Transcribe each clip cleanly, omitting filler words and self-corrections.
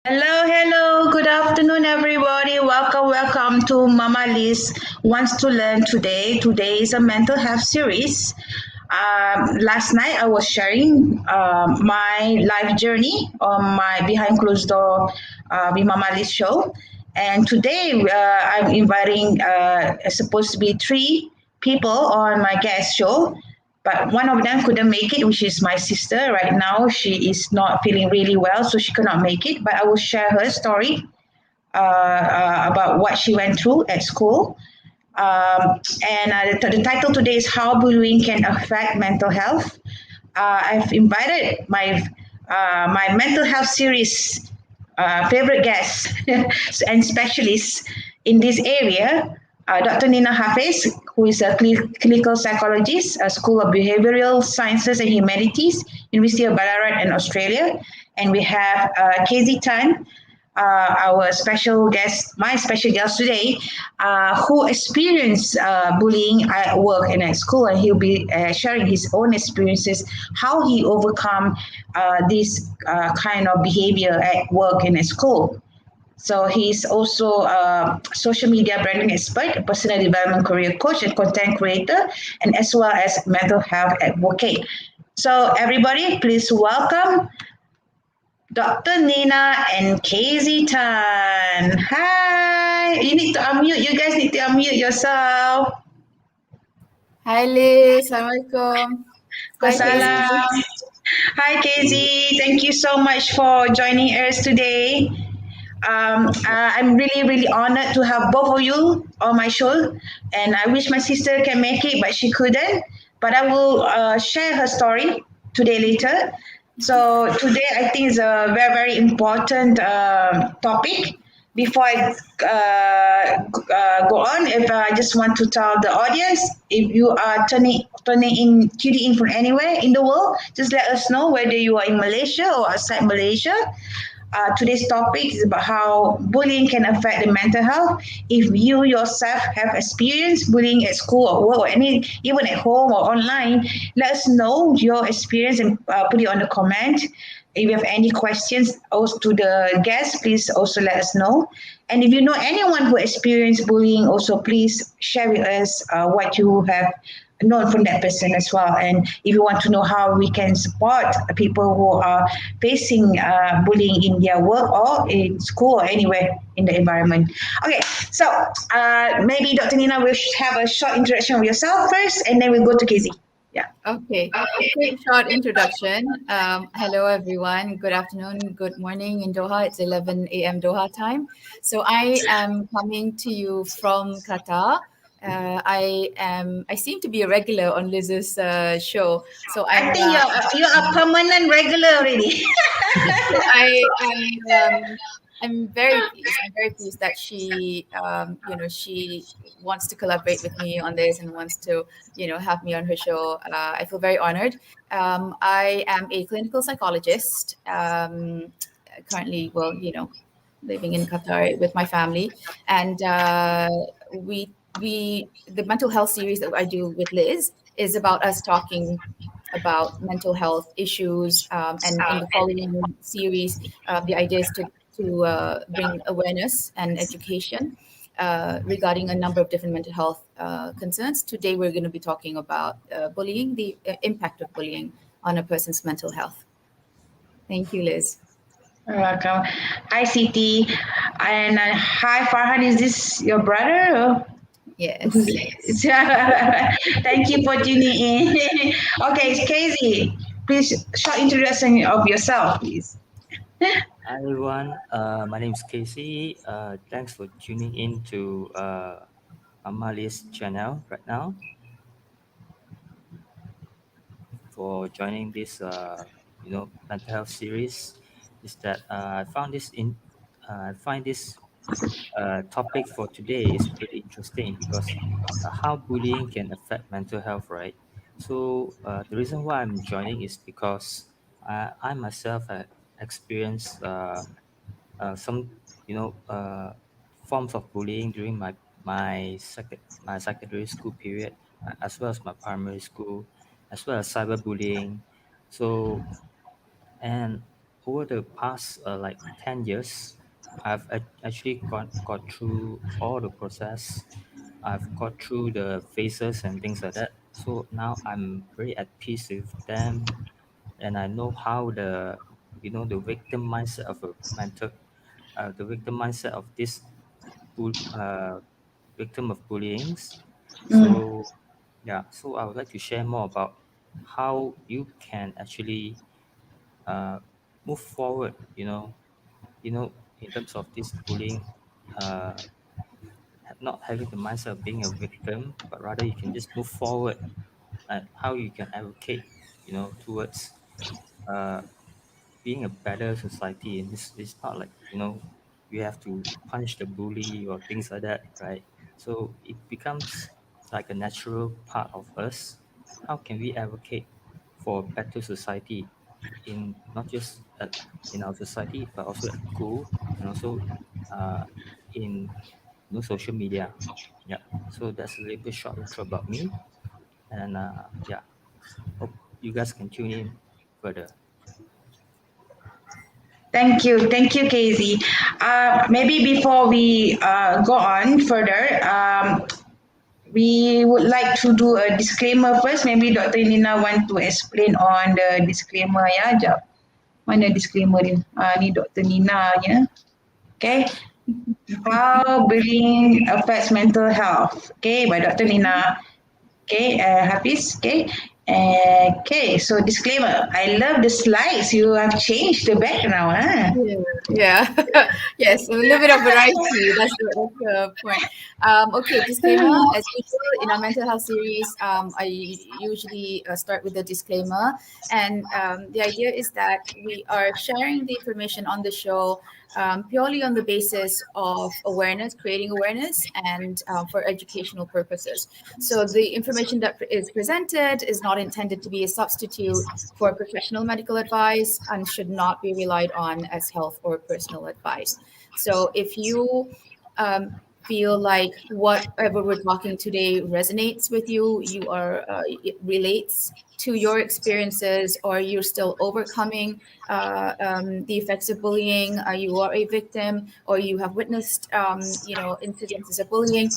Hello, hello. Good afternoon, everybody. Welcome to Mamaliez Wants to Learn Today. Today is a mental health series. Last night, I was sharing my life journey on my behind closed door with Mamaliez show, and today I'm inviting supposed to be three people on my guest show, but one of them couldn't make it, which is my sister. Right now, she is not feeling really well, so she cannot make it. But I will share her story about what she went through at school. And the title today is How Bullying Can Affect Mental Health. I've invited my mental health series favorite guests and specialists in this area, Dr. Nina Hafiz, who is a clinical psychologist, School of Behavioral Sciences and Humanities, University of Ballarat in Australia. And we have Casey Tan, our special guest, my special guest today, who experienced bullying at work and at school, and he'll be sharing his own experiences, how he overcome this kind of behavior at work and at school. So he's also a social media branding expert, a personal development career coach, and content creator, and as well as mental health advocate. So everybody, please welcome Dr. Nina and Casey Tan. Hi. You need to unmute. You guys need to unmute yourself. Hi Liz, Assalamualaikum. Hi Casey. Salam. Hi, Casey. Thank you so much for joining us today. I'm really, really honored to have both of you on my show. And I wish my sister can make it, but she couldn't. But I will share her story today later. So today I think is a very, very important topic. Before I go on, if I just want to tell the audience, if you are tuning in from anywhere in the world, just let us know whether you are in Malaysia or outside Malaysia. Today's topic is about how bullying can affect the mental health. If you yourself have experienced bullying at school or work or even at home or online, let us know your experience and put it on the comment. If you have any questions also to the guests, please also let us know. And if you know anyone who experienced bullying, also please share with us what you have known from that person as well. And if you want to know how we can support people who are facing bullying in their work or in school or anywhere in the environment. Okay, so maybe Dr. Nina will have a short introduction of yourself first, and then we'll go to Casey. Yeah. Okay, quick short introduction. Hello everyone. Good afternoon, good morning in Doha. It's 11 a.m. Doha time. So I am coming to you from Qatar. I seem to be a regular on Liz's show. So I think you're a permanent regular already. I'm very pleased. I'm very pleased that she wants to collaborate with me on this and wants to, have me on her show. I feel very honored. I am a clinical psychologist, currently, living in Qatar with my family, and the mental health series that I do with Liz is about us talking about mental health issues. And in the following series, the idea is to bring awareness and education regarding a number of different mental health concerns. Today, we're going to be talking about bullying, the impact of bullying on a person's mental health. Thank you, Liz. You're welcome. Hi, Siti. And hi, Farhan. Is this your brother? Or? Yes. Thank you for tuning in. Okay, Casey, please short introduction of yourself, please. Hi everyone, my name is Casey. Thanks for tuning in to Mamaliez channel right now. For joining this, mental health series. Is that I find this topic for today is pretty interesting because how bullying can affect mental health, right? So the reason why I'm joining is because I myself have experienced some forms of bullying during my secondary school period, as well as my primary school, as well as cyberbullying. So, and over the past like 10 years, I've actually got through all the process. I've got through the phases and things like that. So now I'm very at peace with them, and I know how the victim mindset of a mental, the victim mindset of this victim of bullying. Mm. So yeah, so I would like to share more about how you can actually uh, move forward. In terms of this bullying, uh, not having the mindset of being a victim, but rather you can just move forward and how you can advocate, towards uh, being a better society. And it's not like you have to punch the bully or things like that, right? So it becomes like a natural part of us. How can we advocate for a better society in not just in our society but also at school, and also uh, in social media. Yeah, so that's a little bit short intro about me. And yeah, hope you guys can tune in further. Thank you, Casey. Maybe before we go on further, we would like to do a disclaimer first. Maybe Dr. Nina want to explain on the disclaimer ya. Jap. Mana disclaimer dia? Ni Dr. Nina ya. Okay. How bullying affects mental health. Okay, by Dr. Nina. Okay, Hafiz. Okay. Okay, so disclaimer. I love the slides. You have changed the background. Huh? Yeah. Yes, a little bit of variety. That's the point. Okay, disclaimer. As usual, in our mental health series, I usually start with the disclaimer. And the idea is that we are sharing the information on the show purely on the basis of awareness, creating awareness, and for educational purposes. So the information that is presented is not intended to be a substitute for professional medical advice and should not be relied on as health or personal advice. So if you feel like whatever we're talking today resonates with you, it relates to your experiences, or you're still overcoming the effects of bullying, you are a victim, or you have witnessed, incidences of bullying,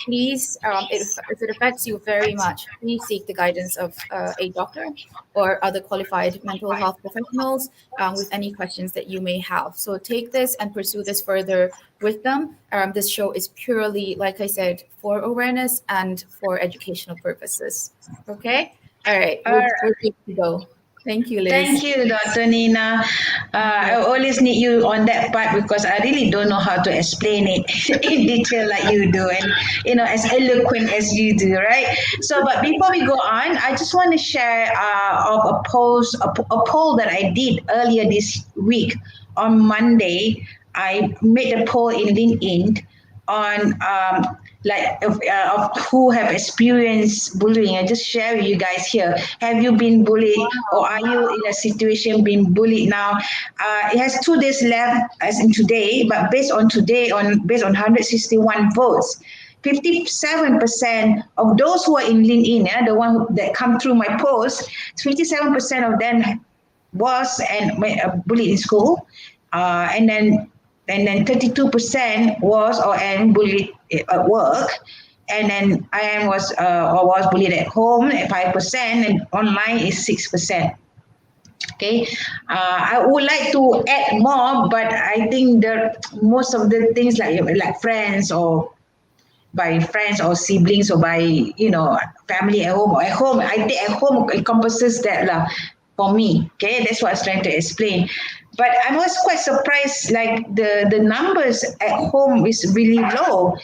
please, if it affects you very much, please seek the guidance of a doctor or other qualified mental health professionals with any questions that you may have. So take this and pursue this further with them. This show is purely, like I said, for awareness and for educational purposes. Okay? All right, All we're good to go. Thank you, Thank Liz. you, Dr. Nina. I always need you on that part because I really don't know how to explain it in detail like you do, and as eloquent as you do, right? So, but before we go on, I just want to share of a poll that I did earlier this week on Monday. I made a poll in LinkedIn on of who have experienced bullying. I just share with you guys here. Have you been bullied, or are you in a situation being bullied now? It has 2 days left as in today, but based on 161 votes, 57% of those who are in LinkedIn, the one that come through my post, 57% of them was bullied in school, and then 32% was or and bullied at work, and then I am was bullied at home at 5%, and online is 6%. Okay, I would like to add more, but I think that most of the things like friends or by friends or siblings or by family at home, I think at home encompasses that lah for me. Okay, that's what I was trying to explain. But I was quite surprised, like the numbers at home is really low.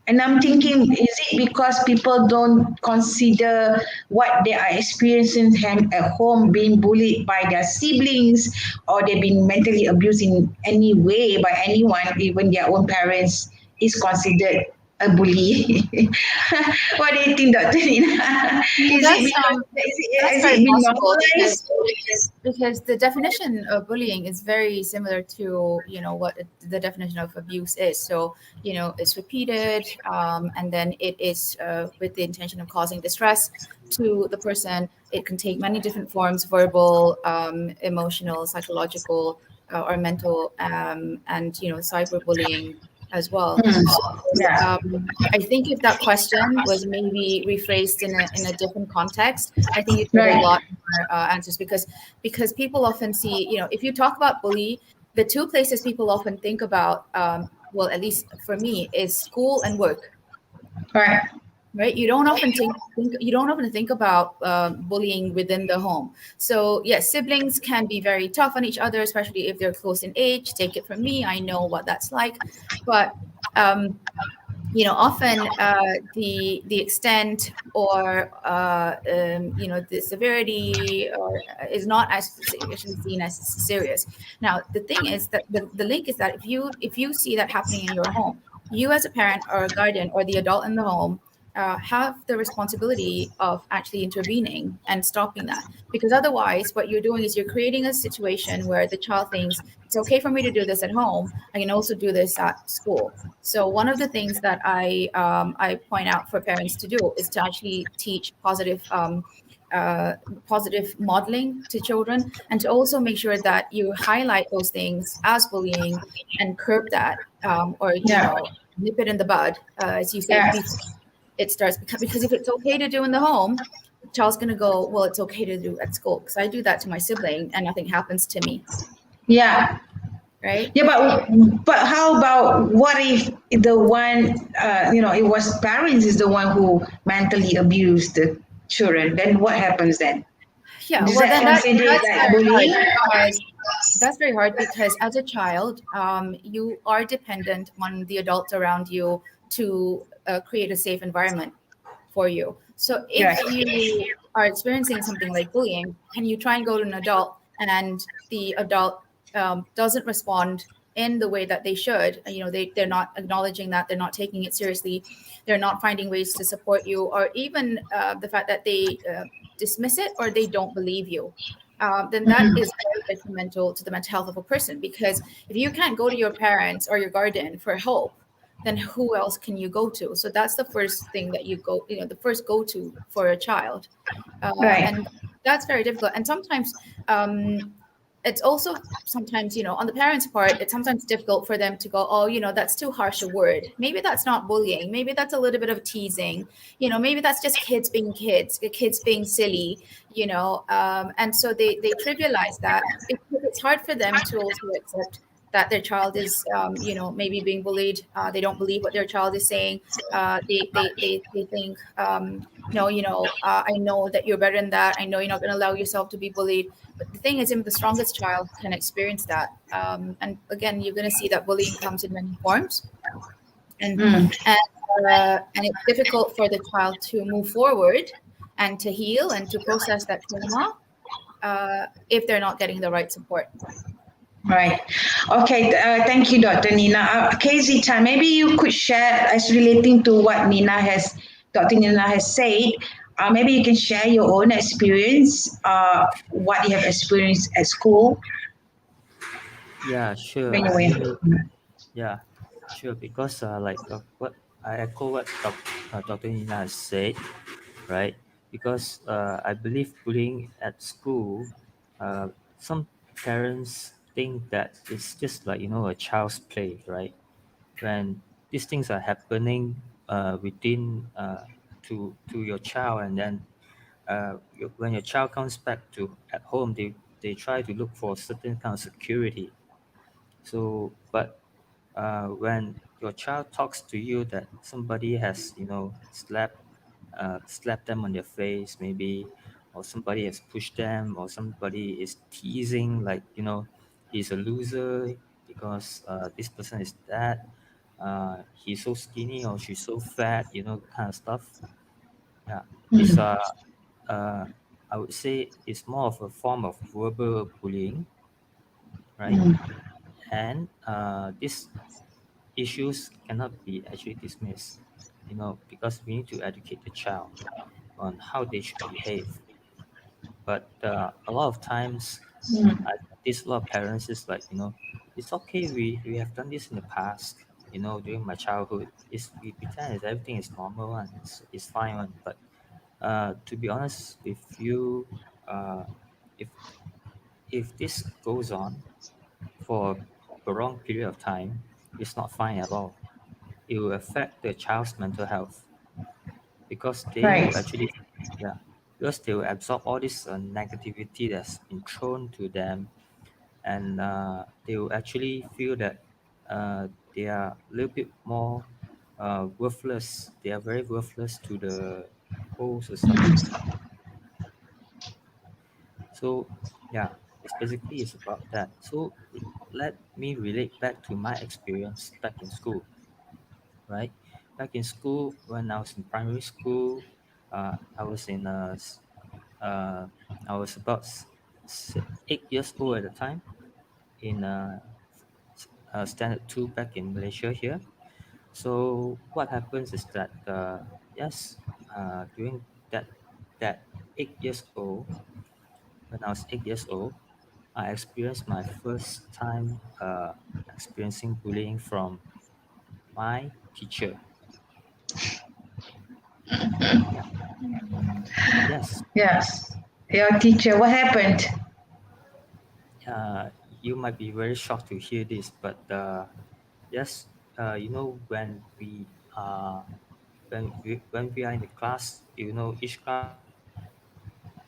And I'm thinking, is it because people don't consider what they are experiencing at home, being bullied by their siblings, or they've been mentally abused in any way by anyone, even their own parents, is considered a bully? What do you think, Dr. Nina? Yeah, that's Has very it been possible normalized? because the definition of bullying is very similar to what the definition of abuse is. So it's repeated, and then it is with the intention of causing distress to the person. It can take many different forms: verbal, emotional, psychological, or mental, and cyberbullying as well. So Yeah, I think if that question was maybe rephrased in a different context, I think you'd get a right. lot more answers because people often see, if you talk about bully, the two places people often think about, well, at least for me, is school and work. Right. Right, you don't often think about bullying within the home. So yes, siblings can be very tough on each other, especially if they're close in age. Take it from me, I know what that's like. But often the extent or the severity or is not as actually seen as serious. Now the thing is that the link is that if you see that happening in your home, you as a parent or a guardian or the adult in the home have the responsibility of actually intervening and stopping that, because otherwise what you're doing is you're creating a situation where the child thinks it's okay for me to do this at home, I can also do this at school. So one of the things that I point out for parents to do is to actually teach positive modeling to children, and to also make sure that you highlight those things as bullying and curb that, or Yeah, nip it in the bud, as you say, yeah, before it starts. Because if it's okay to do in the home, the child's going to go, well, it's okay to do at school because I do that to my sibling and nothing happens to me, yeah. right? Yeah, but how about what if the one it was parents is the one who mentally abused the children? Then what happens then? Yeah, Is well, that then that considered that's like very hard bullying? because as a child, you are dependent on the adults around you to create a safe environment for you. So Right. if you are experiencing something like bullying and you try and go to an adult and the adult doesn't respond in the way that they should, they're not acknowledging that, they're not taking it seriously, they're not finding ways to support you, or even the fact that they dismiss it or they don't believe you, then that is very detrimental to the mental health of a person. Because if you can't go to your parents or your guardian for help, then who else can you go to? So that's the first thing that the first go to for a child, Right. and that's very difficult. And sometimes it's also sometimes on the parents' part, it's sometimes difficult for them to go, oh, that's too harsh a word. Maybe that's not bullying. Maybe that's a little bit of teasing. Maybe that's just kids being kids being silly. And so they trivialize that because it's hard for them to also accept that their child is, maybe being bullied. They don't believe what their child is saying. They think, no, I know that you're better than that. I know you're not going to allow yourself to be bullied. But the thing is, even the strongest child can experience that. And again, you're going to see that bullying comes in many forms, and Mm. and it's difficult for the child to move forward and to heal and to process that trauma if they're not getting the right support. Right. Okay. Thank you, Dr. Nina. Casey Tan, maybe you could share as relating to what Dr. Nina has said. Maybe you can share your own experience, what you have experienced at school Yeah, sure. when you Actually, were. yeah, sure. Because what I echo what Dr. Nina has said, right? Because I believe bullying at school, some parents think that it's just like a child's play, right? When these things are happening within to your child, and then when your child comes back to at home, they try to look for certain kind of security. So, but when your child talks to you that somebody has, slapped them on their face, maybe, or somebody has pushed them, or somebody is teasing, like, he's a loser because this person is that, he's so skinny or she's so fat, kind of stuff. Yeah, it's uh, I would say it's more of a form of verbal bullying, right? Mm. And this issues cannot be actually dismissed, because we need to educate the child on how they should behave. But a lot of times, I notice a lot of parents is like, it's okay. We have done this in the past. During my childhood, we pretend that everything is normal and it's fine. But to be honest with you, uh, if if this goes on for a long period of time, it's not fine at all. It will affect the child's mental health because they Right. will actually, yeah, because they will absorb all this negativity that's been thrown to them, and they will actually feel that they are a little bit more worthless. They are very worthless to the whole society. So yeah, it's about that. So let me relate back to my experience back in school, right? Back in school, when I was in primary school, I was in uh, I was about 8 years old at the time in standard two back in Malaysia here. So what happens is that yes, during that that 8 years old, when I was 8 years old, I experienced my first time experiencing bullying from my teacher. Yeah. Yes. Yes. Your teacher, what happened? Uh, you might be very shocked to hear this, but yes, when we are in the class, each class has a head teacher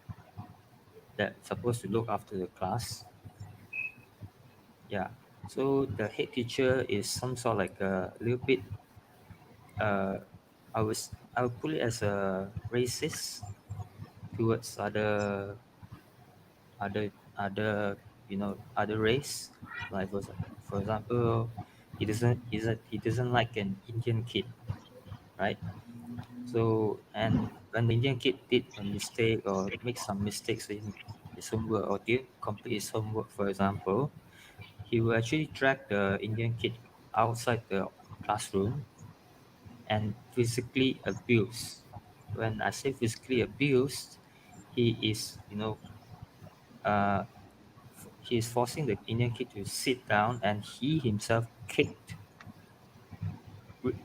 that's supposed to look after the class. Yeah. So the head teacher is some sort like a little bit. Uh, I would put it as a racist towards other other race. Like for example, he doesn't like an Indian kid, right? So, and when the Indian kid did a mistake or make some mistakes in his homework or didn't complete his homework, for example, he will actually drag the Indian kid outside the classroom and physically abuse. When I say physically abused, he is, uh, he is forcing the Indian kid to sit down, and he himself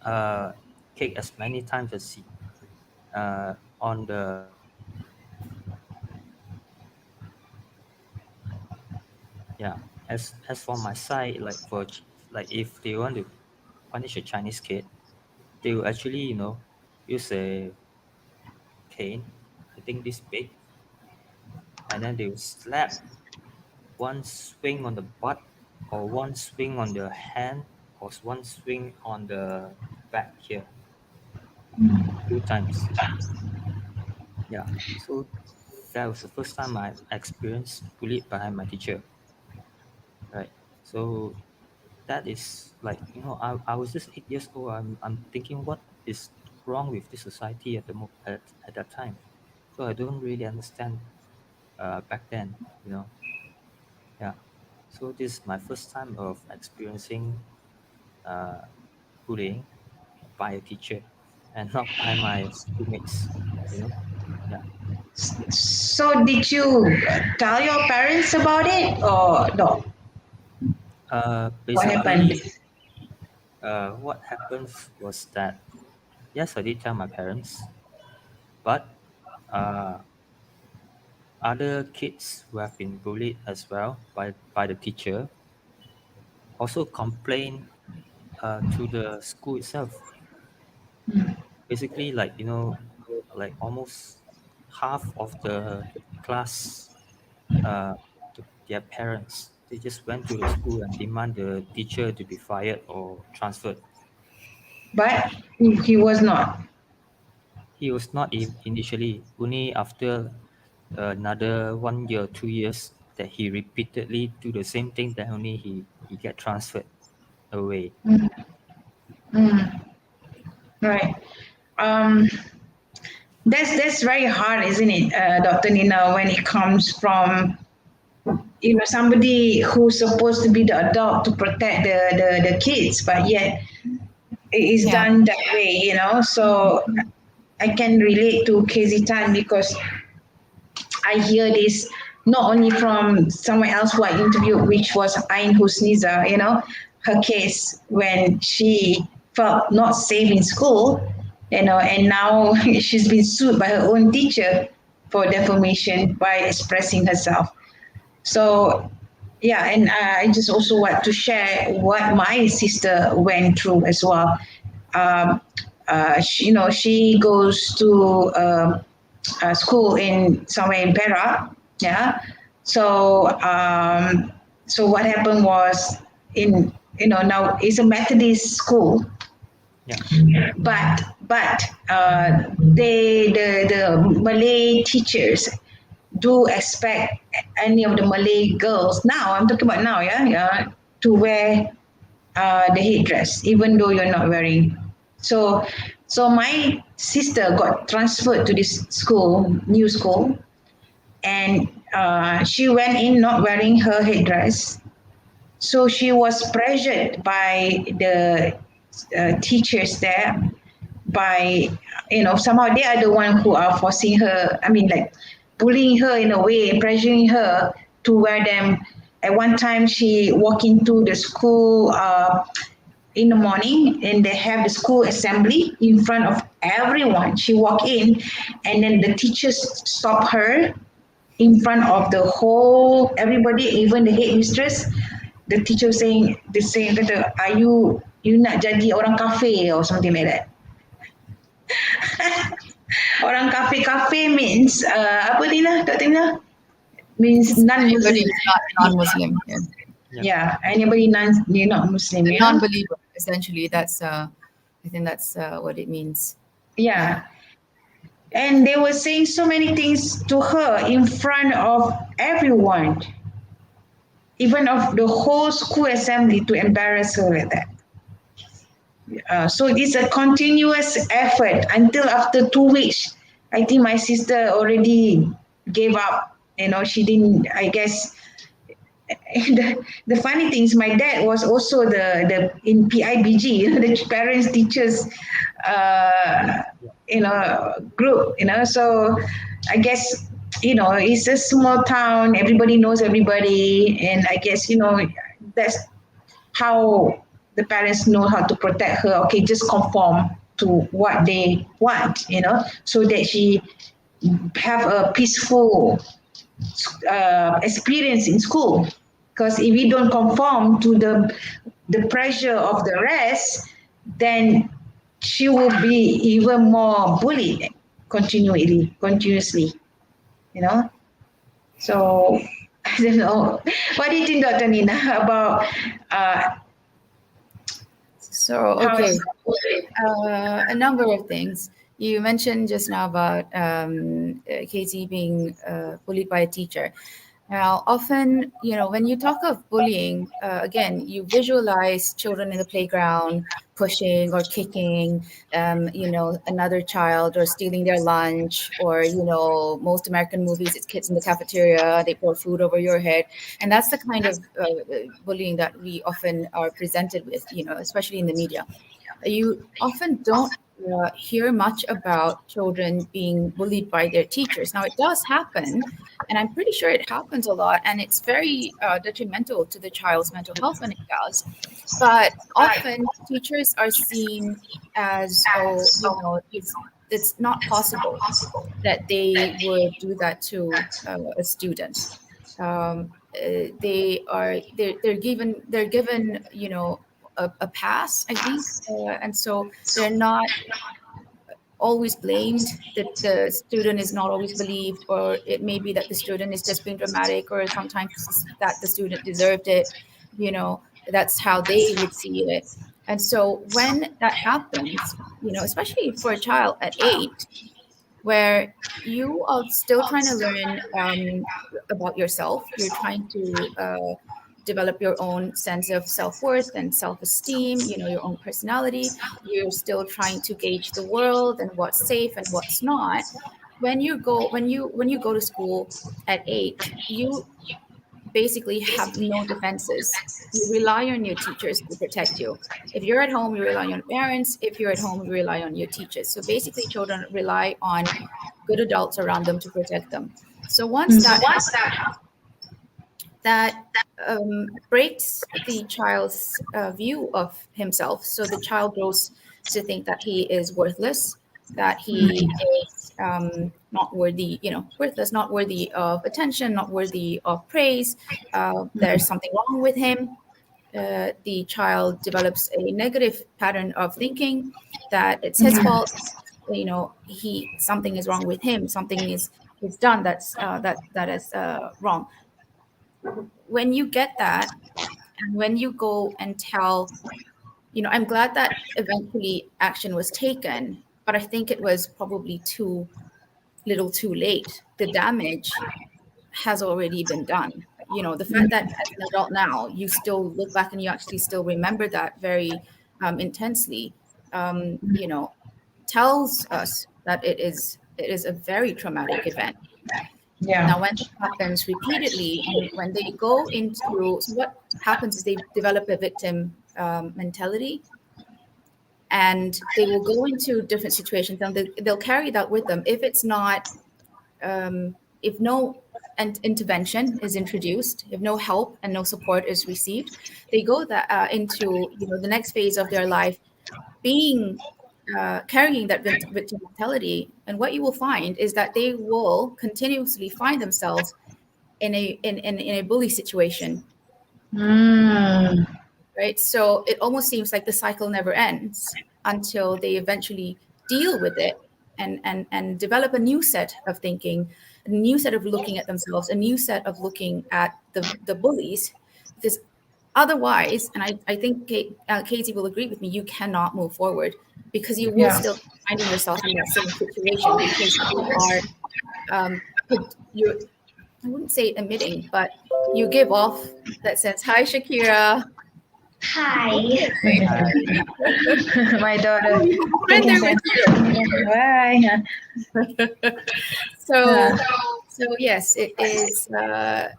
uh, kicked as many times as he on the yeah. As for my side, like if they want to punish a Chinese kid, they will actually use a cane, I think this big, and then they will slap one swing on the butt, or one swing on the hand, or one swing on the back here, 2 times. Yeah. So that was the first time I experienced bullied by my teacher, right? So that is like, I was just 8 years old. I'm thinking, what is wrong with this society at that time? So I don't really understand back then, you know. Yeah. So this is my first time of experiencing uh, bullying by a teacher and not by my schoolmates, you know. Yeah. So did you tell your parents about it or no? What happened? Basically, what happens was that, yes, I did tell my parents, but uh, other kids who have been bullied as well by the teacher also complain to the school itself. Basically, like, like almost half of the class, uh, their parents, they just went to the school and demand the teacher to be fired or transferred. But he was not. He was not initially, only after another 1 year, 2 years, that he repeatedly do the same thing, that only he get transferred away. Right. Um, that's very hard, isn't it, Dr. Nina, when it comes from somebody who's supposed to be the adult to protect the kids, but yet it is Yeah. done that way, so I can relate to Casey Tan because I hear this not only from someone else who I interviewed, which was Ain Husniza, her case when she felt not safe in school, and now she's been sued by her own teacher for defamation by expressing herself. So, yeah, and I just also want to share what my sister went through as well. Um, she goes to school in somewhere in Perak. Yeah. So what happened was now it's a Methodist school, Yeah. but the Malay teachers do expect any of the Malay girls now. I'm talking about now, yeah, to wear the headdress, even though you're not wearing. So, so my sister got transferred to this school, new school, and she went in not wearing her headdress. So she was pressured by the teachers there, by somehow they are the one who are forcing her. I mean, like bullying her in a way, pressuring her to wear them. At one time, she walked into the school in the morning and they have the school assembly in front of everyone. She walked in and then the teachers stop her in front of the whole everybody, even the headmistress. The teacher saying the same kata, are you nak jadi orang kafe or something like that. Orang kafe means apa Tina? Tak Tina? Means Anybody non-Muslim. who's not non-Muslim, yeah. Yeah, anybody you're not Muslim, A non-believer, essentially. That's I think that's what it means. Yeah. And they were saying so many things to her in front of everyone, even of the whole school assembly, to embarrass her like that. So it's a continuous effort until after 2 weeks. I think my sister already gave up. She didn't, I guess. The funny thing is my dad was also the in PIBG, the parents teachers group, so I guess it's a small town, everybody knows everybody, and I guess that's how the parents know how to protect her. Okay, just conform to what they want, so that she have a peaceful experience in school. Because if we don't conform to the pressure of the rest, then she will be even more bullied continuously. So I don't know. What do you think, Dr. Nina, about So, how okay, a number of things. You mentioned just now about Casey being bullied by a teacher. Now, often, when you talk of bullying, again, you visualize children in the playground pushing or kicking, another child or stealing their lunch, or, most American movies, it's kids in the cafeteria, they pour food over your head. And that's the kind of bullying that we often are presented with, especially in the media. You often don't hear much about children being bullied by their teachers. Now, it does happen, and I'm pretty sure it happens a lot, and it's very detrimental to the child's mental health when it does. But often, teachers are seen as, it's not possible that they would do that to a student. They're given a pass, I think, and so they're not always blamed, that the student is not always believed, or it may be that the student is just being dramatic, or sometimes that the student deserved it. That's how they would see it. And so when that happens, especially for a child at 8, where you are still trying to learn about yourself, you're trying to develop your own sense of self-worth and self-esteem, your own personality. You're still trying to gauge the world and what's safe and what's not. When you go to school at 8, basically have no defenses. You rely on your teachers to protect you. If you're at home, you rely on parents. If you're at home, you rely on your teachers. So basically, children rely on good adults around them to protect them. So once Mm. that happens, that breaks the child's view of himself. So the child grows to think that he is worthless, that he is not worthy, worthless, not worthy of attention, not worthy of praise. There's something wrong with him. The child develops a negative pattern of thinking that it's his fault. He something is wrong with him. Something is done that is wrong. When you get that, and when you go and tell, I'm glad that eventually action was taken, but I think it was probably too little too late. The damage has already been done. The fact that as an adult now, you still look back and you actually still remember that very intensely, tells us that it is a very traumatic event. Yeah. Now, when it happens repeatedly, and when they go into, so what happens is they develop a victim mentality, and they will go into different situations, and they'll carry that with them. If it's not, if no intervention is introduced, if no help and no support is received, they go into the next phase of their life, being carrying that victim mentality. And what you will find is that they will continuously find themselves in a bully situation, Mm. right? So it almost seems like the cycle never ends until they eventually deal with it, and develop a new set of thinking, a new set of looking at themselves, a new set of looking at the bullies. Because otherwise, and I think Casey will agree with me, you cannot move forward, because you will Yeah. still be finding yourself in that same situation, because you are you're, I wouldn't say emitting, but you give off that sense. Hi, Shakira. Hi. My daughter Oh, you have a friend taking there with sense. you. Bye. So, so yes, it is a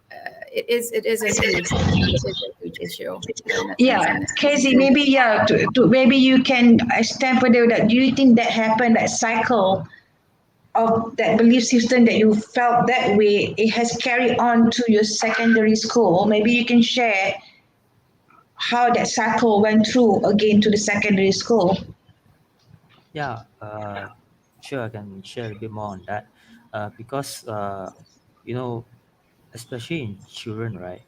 huge issue, and that's Yeah, something that Casey, maybe maybe you can stand for that. Do you think that happened, that cycle of that belief system that you felt that way, it has carried on to your secondary school? Maybe you can share how that cycle went through again to the secondary school. Yeah, sure, I can share a bit more on that. Because, you know, especially in children, right?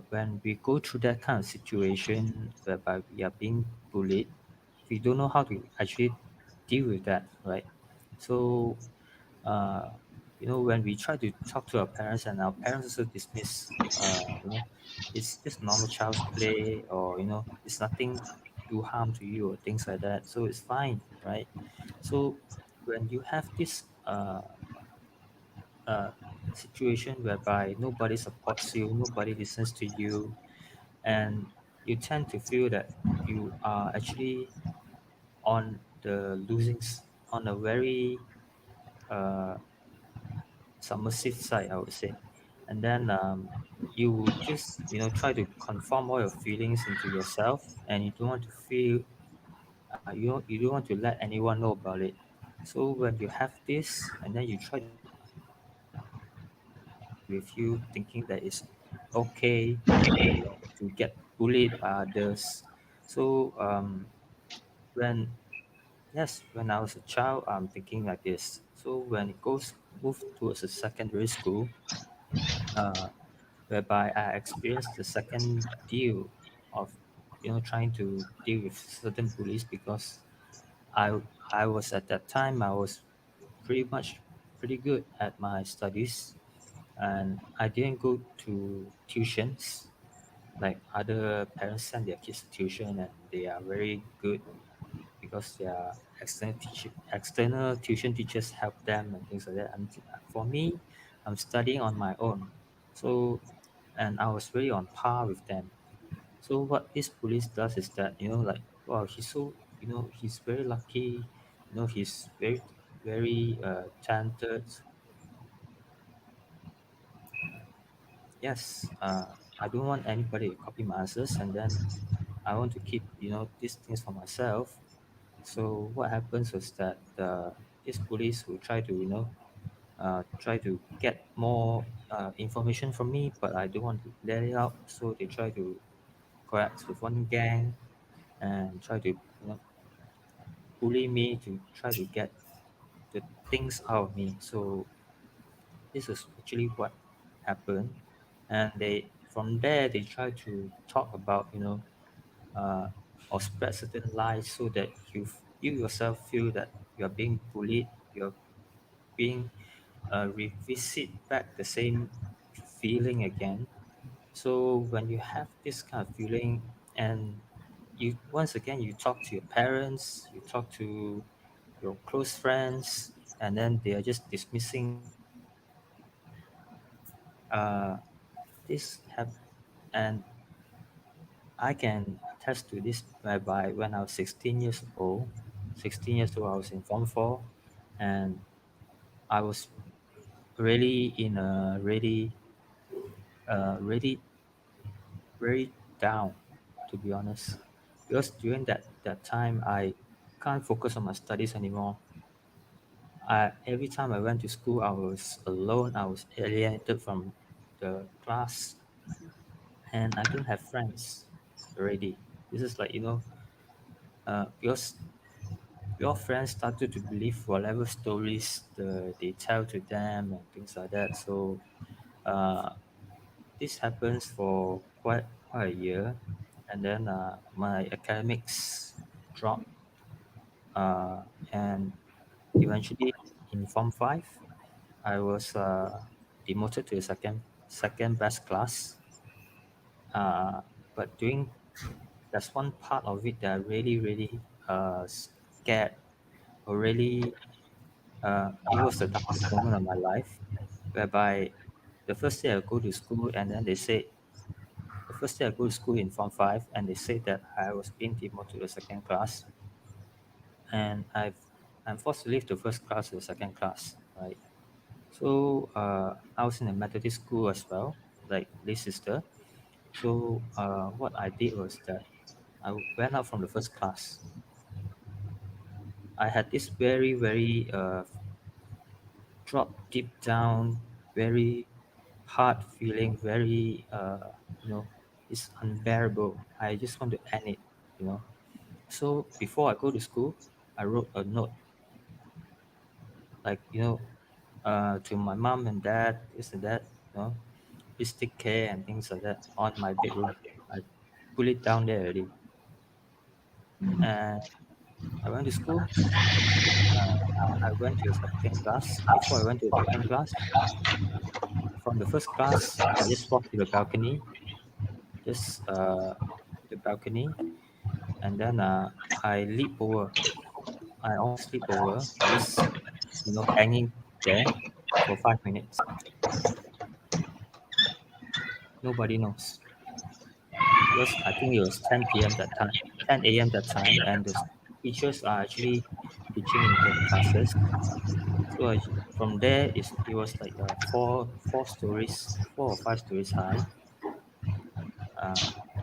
When we go through that kind of situation whereby we are being bullied, we don't know how to actually deal with that, right? So, uh, when we try to talk to our parents, and our parents also dismiss, it's just normal child's play, or it's nothing do harm to you or things like that, so it's fine, right? So when you have this uh, situation whereby nobody supports you, nobody listens to you, and you tend to feel that you are actually on the on a very uh, submersive side, I would say. And then you just try to conform all your feelings into yourself, and you don't want to feel you don't want to let anyone know about it. So when you have this, and then you try to with you thinking that it's okay to get bullied by others. So when yes, when I was a child, I'm thinking like this. So when it goes move towards a secondary school, uh, whereby I experienced the second deal of trying to deal with certain bullies, because I I was at that time, I was pretty much pretty good at my studies, and I didn't go to tuitions like other parents send their kids to tuition, and they are very good because their external tuition teachers help them and things like that. And for me, I'm studying on my own. So, and I was really on par with them. So what this police does is that, like, wow, he's so, he's very lucky, he's very, very talented. yes, I don't want anybody to copy my answers, and then I want to keep these things for myself. So what happens was that these police will try to try to get more information from me, but I don't want to let it out. So they try to coax with one gang and try to bully me to try to get the things out of me. So this is actually what happened, and they from there they try to talk about uh, or spread certain lies so that you yourself feel that you are being bullied, you're being revisit back the same feeling again. So when you have this kind of feeling, and you once again you talk to your parents, you talk to your close friends, and then they are just dismissing this have and I can attest to this whereby when I was 16 years old, I was in Form 4, and I was really in a really, very down, to be honest. Because during that time, I can't focus on my studies anymore. Every time I went to school, I was alone, I was alienated from the class, and I don't have friends already. This is like, because your friends started to believe whatever stories they tell to them and things like that. So uh, this happens for quite a year, and then my academics dropped, uh, and eventually in Form 5, I was demoted to the second best class. Uh, but doing That's one part of it that I really scared, or really it was the darkest moment of my life, whereby the first day I go to school, and then they say the first day I go to school in Form 5, and they say that I was being demoted to the second class, and I'm forced to leave the first class to the second class, right? So I was in a Methodist school as well, like Liz sister. So what I did was that I went out from the first class. I had this very drop deep down, very hard feeling, very it's unbearable. I just want to end it, you know. So before I go to school, I wrote a note, like to my mom and dad, this and that, please take care and things like that on my bedroom. I put it down there already, and I went to school. I went to the second class. Before I went to the second class, from the first class, I just walked to the balcony, just the balcony, and then I leap over. I almost leap over. I just hanging there for 5 minutes. Nobody knows, because I think it was 10 p.m. that time, 10 a.m. that time, and the teachers are actually teaching in their classes. So from there, it was like four stories, 4 or 5 stories high. Uh,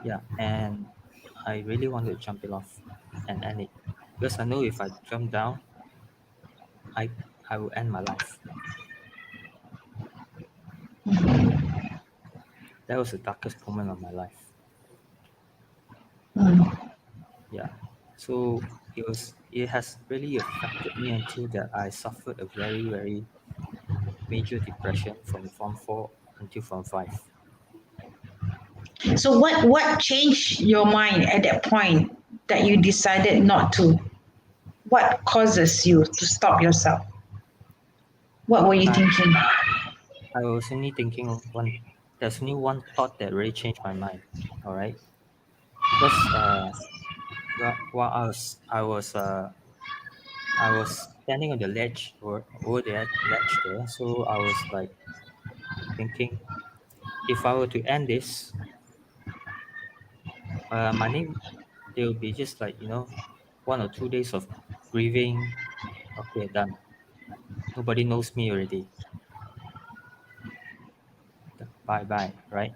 yeah, and I really wanted to jump it off and end it, because I know if I jump down, I I will end my life. That was the darkest moment of my life. Yeah. So it has really affected me until that I suffered a very major depression from Form 4 until Form 5. So what changed your mind at that point that you decided not to? What causes you to stop yourself? What were you I thinking? I was only thinking there's only one thought that really changed my mind. All right, because while I was standing on the ledge, or over the ledge there, so I was like thinking, if I were to end this, my name, there will be just like 1 or 2 days of grieving. Okay, done. Nobody knows me already. bye bye, right?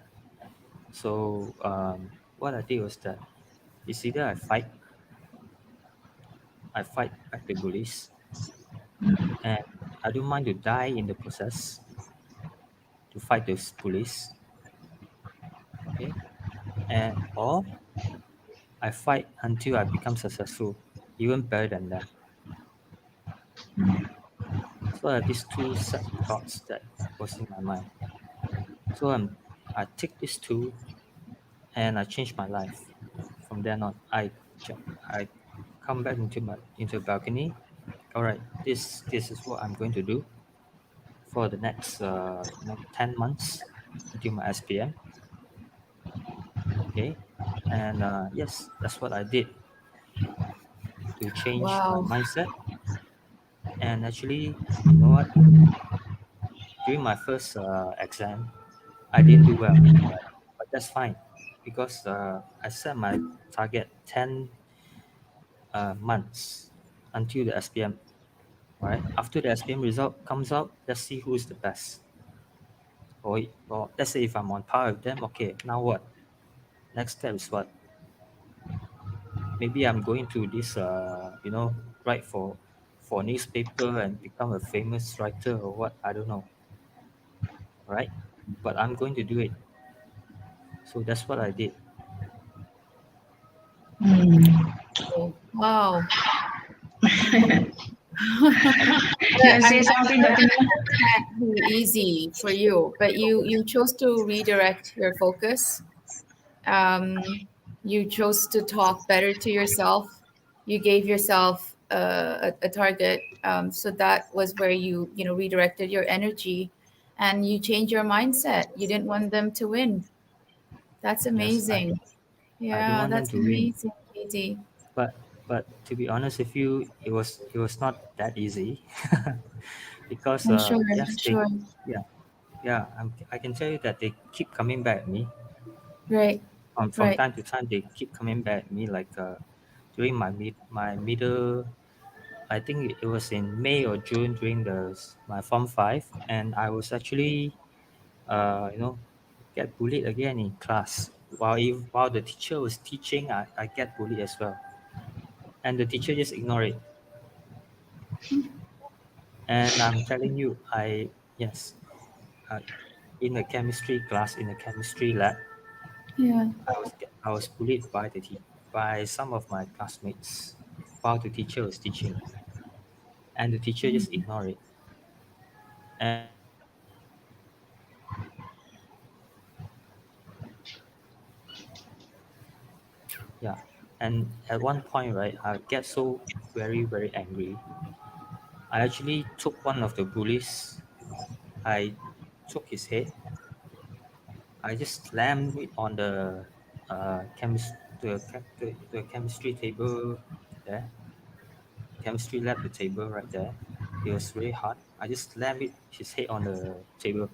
So what I did was that it's either I fight back the bullies, and I don't mind to die in the process to fight those bullies, okay? And or I fight until I become successful, even better than them. So I have these two set of thoughts that was in my mind. So I take these two and I change my life. From then on, I come back into the balcony. All right, this is what I'm going to do for the next 10 months until my SPM. Okay, and yes, that's what I did to change my Wow. mindset. And actually, you know what? During my first exam, I didn't do well, right? But that's fine because I set my target 10 months until the SPM. All right. After the SPM result comes out, let's see who's the best. Or let's say if I'm on par with them, okay. Now what? Next step is what? Maybe I'm going to this, write for newspaper and become a famous writer or what? I don't know, right? But I'm going to do it. So that's what I did. Wow. You But want to say I'm something, sure Dr. Mia? that can't be easy for you, but you chose to redirect your focus. Um, you chose to talk better to yourself. You gave yourself a target. So that was where you redirected your energy, and you changed your mindset. You didn't want them to win. That's Yes, amazing. I don't Yeah, want them that's to win. amazing, Katie. But to be honest with you, it was not that easy because I'm sure. yes, I'm sure. yeah yeah I can tell you that they keep coming back at me. Right. From Right. time to time they keep coming back at me like during my middle. I think it was in May or June during my Form 5, and I was actually you know get bullied again in class while the teacher was teaching. I get bullied as well, and the teacher just ignore it. And I'm telling you, yes, uh, in a chemistry class, in a chemistry lab, Yeah. I was bullied by some of my classmates while the teacher was teaching, and the teacher just ignored it. And yeah, and at one point, right, I get so very angry. I actually took one of the bullies. I took his head. I just slammed it on the chemistry table there, chemistry lab, the table right there. It was really hard. I just slammed his head on the table.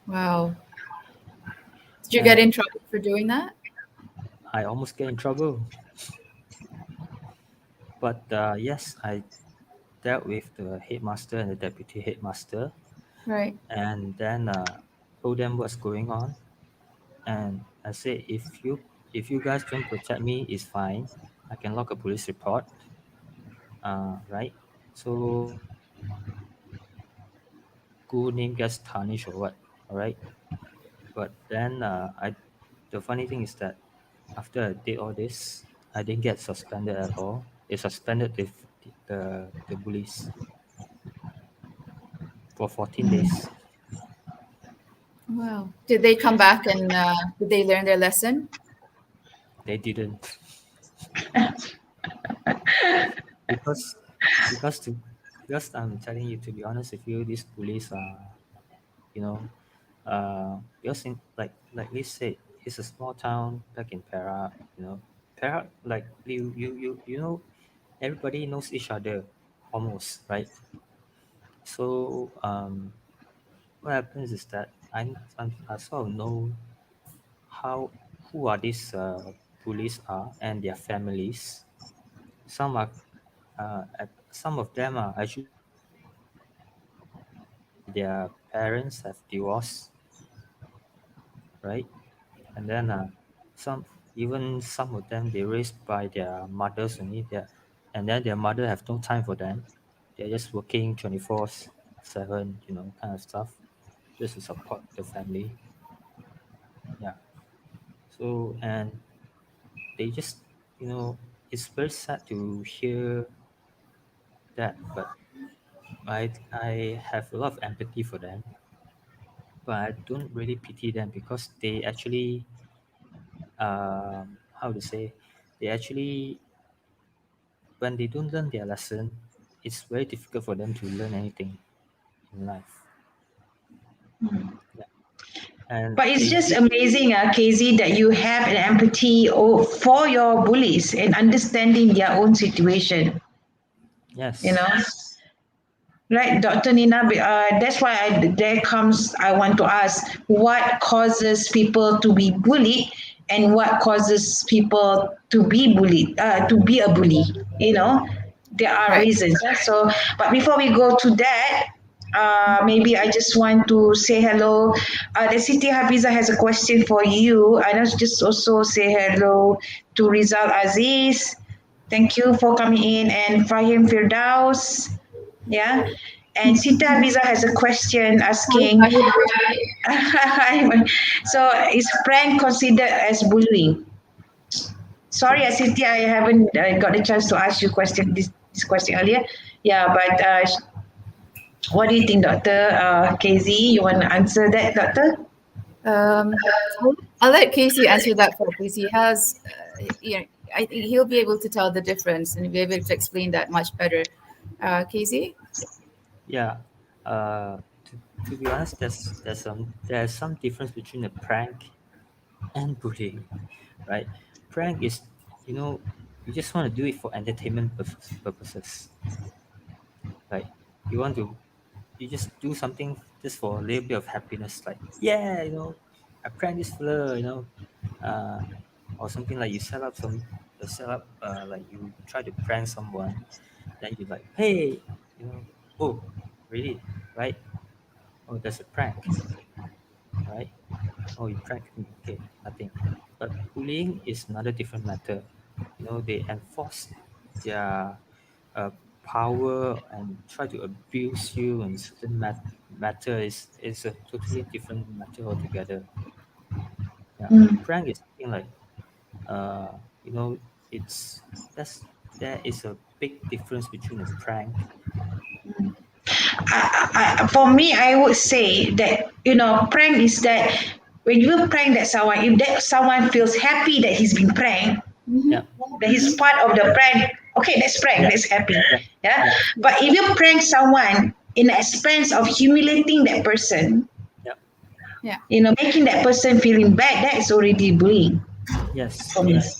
Wow. Did you get And in trouble for doing that? I almost get in trouble. But yes, I dealt with the headmaster and the deputy headmaster, Right. and then told them what's going on. And I said, if you guys don't protect me, it's fine. I can log a police report, right? So my school name gets tarnished or what, all right? But then the funny thing is that after I did all this, I didn't get suspended at all. They suspended the bullies for 14 days. Wow. Did they come back and did they learn their lesson? They didn't because because to because I'm telling you, to be honest with you, these bullies are, you know because in like we said, it's a small town back in Perak. Perak, like everybody knows each other almost, right? So what happens is that I sort of know how who are these bullies are and their families. Some of them are actually their parents have divorced, right? And then some even some of them they raised by their mothers only. And then their mother have no time for them. They're just working 24/7, kind of stuff, just to support the family. Yeah. So and they just it's very sad to hear that, but I have a lot of empathy for them, but I don't really pity them because they actually how to say they actually when they don't learn their lesson, it's very difficult for them to learn anything in life. Yeah. And But it's they just did. amazing, KZ, that you have an empathy for your bullies and understanding their own situation. You Yes. know, right, Dr. Nina? That's why there comes. I want to ask, what causes people to be bullied, and what causes people to be bullied, to be a bully? You know, there are Right. reasons. So, but before we go to that, maybe I just want to say hello. The City Hafiza has a question for you. I just also say hello to Rizal Aziz. Thank you for coming in, and Fahim Firdaus. Yeah. And Sita Visa has a question asking, so is prank considered as bullying? Sorry, Siti, I haven't got a chance to ask you this question earlier. Yeah, but what do you think, Dr. KZ? You want to answer that, Doctor? I'll let Casey answer that first because he has, I think he'll be able to tell the difference and be able to explain that much better. Casey? Yeah. To be honest, there's some difference between a prank and bullying, right? Prank is, you know, you just want to do it for entertainment purposes, right? You want to, you just do something just for a little bit of happiness, like, yeah, I prank this fella, uh, or something like like you try to prank someone, then you like, hey, oh, really, right? Oh, that's a prank, right? Oh, you pranked me, okay, nothing. But bullying is another different matter. They enforce their uh, power and try to abuse you in certain matter is a totally different matter altogether. Yeah, Mm. prank is something like uh, you know, it's that's there is a big difference between a prank. For me, I would say that prank is that when you prank that someone, if that someone feels happy that he's been pranked, Mm-hmm. Yeah, that he's part of the prank. Okay, that's prank. yeah, That's happy. yeah, Yeah. yeah, But if you prank someone in the expense of humiliating that person, yeah. Yeah. making that person feeling bad, that is already bullying Yes, for me. correct.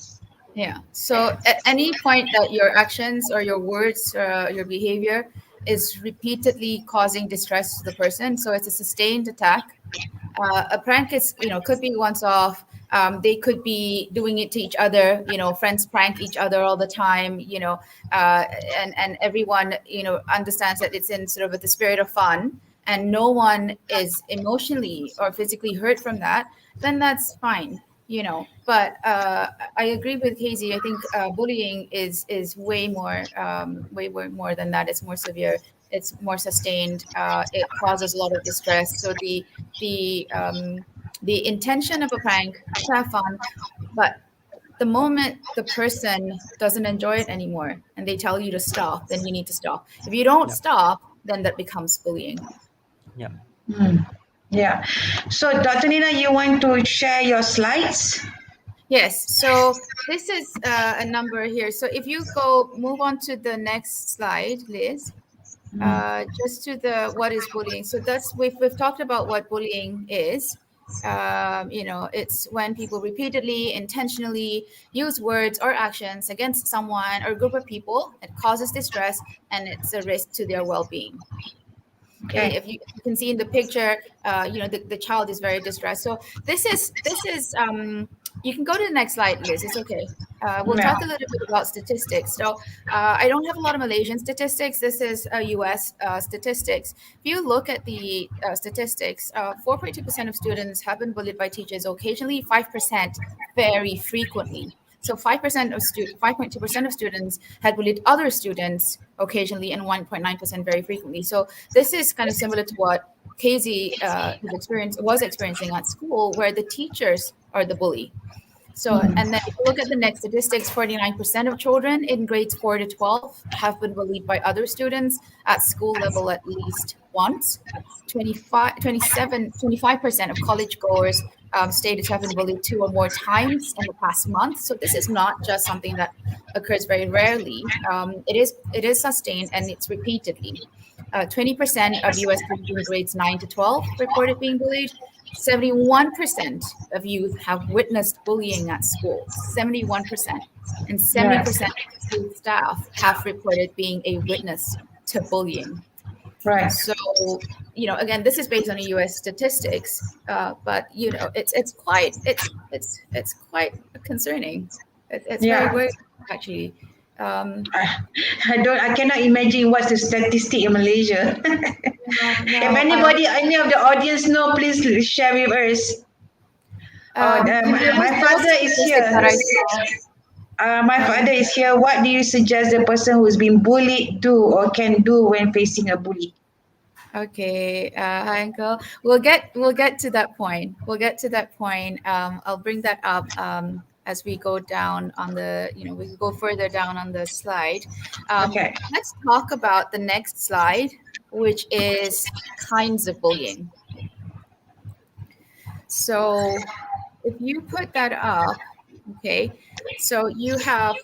Yeah. So at any point that your actions or your words, your behavior is repeatedly causing distress to the person, so it's a sustained attack. A prank is, could be once off. They could be doing it to each other. Friends prank each other all the time. Uh, and everyone, understands that it's in sort of the spirit of fun, and no one is emotionally or physically hurt from that. Then that's fine. But I agree with Casey. I think bullying is way more than that. It's more severe. It's more sustained. It causes a lot of distress. So the intention of a prank to have fun, but the moment the person doesn't enjoy it anymore and they tell you to stop, then you need to stop. If you don't Yeah, stop, then that becomes bullying. yeah. Mm. Yeah. So, Dr. Nina, you want to share your slides? Yes, so this is a number here. So if you go move on to the next slide, Liz, just to the what is bullying. So that's we've talked about what bullying is. It's when people repeatedly, intentionally use words or actions against someone or group of people. It causes distress and it's a risk to their well-being. Okay, Okay. if you can see in the picture, the child is very distressed. So this is You can go to the next slide, Liz. It's okay. We'll Yeah. talk a little bit about statistics. So I don't have a lot of Malaysian statistics. This is US statistics. If you look at the statistics, 4.2% of students have been bullied by teachers occasionally, 5% very frequently. So 5.2% of students had bullied other students occasionally, and 1.9% very frequently. So this is kind of similar to what Casey was experiencing at school, where the teachers are the bully. So, and then if you look at the next statistics, 49% of children in grades 4 to 12 have been bullied by other students at school level at least once. 25% of college goers stated to have been bullied 2 or more times in the past month. So this is not just something that occurs very rarely. It is sustained, and it's repeatedly. 20% of US students in grades 9 to 12 reported being bullied. 71% of youth have witnessed bullying at school. 71%. And 70% of school staff have reported being a witness to bullying. Right. So, again, this is based on US statistics, but it's quite concerning. It's very worrying, actually. I cannot imagine what's the statistic in Malaysia. If anybody, any of the audience know, please share with us. My father is here. My father is here. What do you suggest the person who's been bullied do or can do when facing a bully? Okay, hi, Uncle. We'll get to that point. I'll bring that up as we go down on the, we can go further down on the slide. Okay. Let's talk about the next slide, which is kinds of bullying. So if you put that up, okay, so you have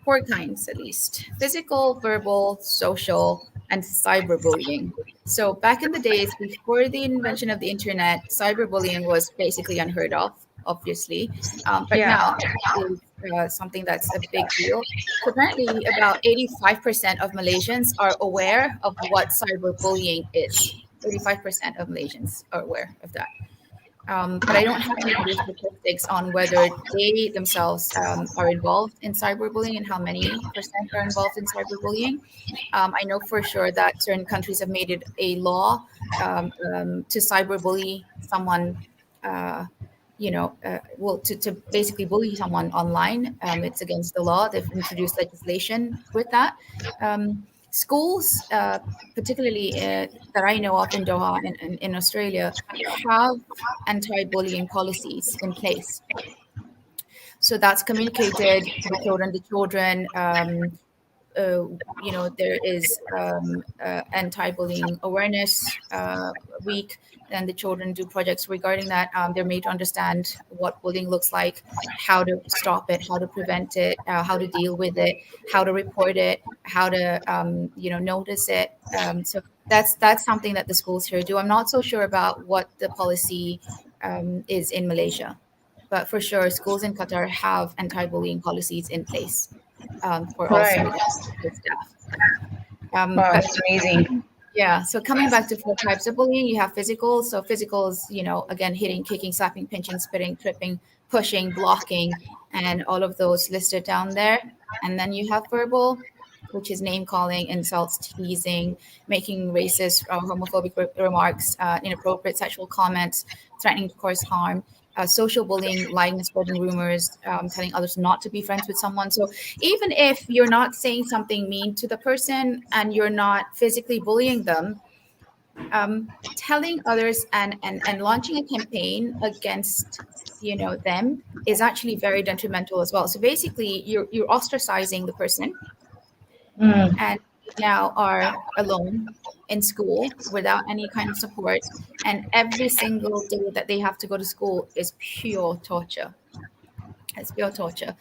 4 kinds at least: physical, verbal, social, and cyberbullying. So back in the days before the invention of the internet, cyberbullying was basically unheard of, obviously. But now it's something that's a big deal. So apparently about 85% of Malaysians are aware of what cyberbullying is. 85% of Malaysians are aware of that. But I don't have any other statistics on whether they themselves are involved in cyberbullying and how many percent are involved in cyberbullying. I know for sure that certain countries have made it a law to cyberbully someone, to basically bully someone online. It's against the law. They've introduced legislation with that. Schools, particularly that I know of in Doha and in Australia, have anti-bullying policies in place. So that's communicated to the children. There is anti-bullying awareness week, and the children do projects regarding that. They're made to understand what bullying looks like, how to stop it, how to prevent it, how to deal with it, how to report it, how to notice it. So that's something that the schools here do. I'm not so sure about what the policy is in Malaysia, but for sure schools in Qatar have anti-bullying policies in place for all students and staff. That's amazing. Yeah. So coming back to 4 types of bullying, you have physical. So physical is, again, hitting, kicking, slapping, pinching, spitting, tripping, pushing, blocking, and all of those listed down there. And then you have verbal, which is name calling, insults, teasing, making racist or homophobic remarks, inappropriate sexual comments, threatening to cause harm. Social bullying, lying and spreading rumors, telling others not to be friends with someone. So even if you're not saying something mean to the person and you're not physically bullying them, telling others and launching a campaign against them is actually very detrimental as well. So basically you're ostracizing the person and now are alone in school without any kind of support, and every single day that they have to go to school is pure torture. It's pure torture.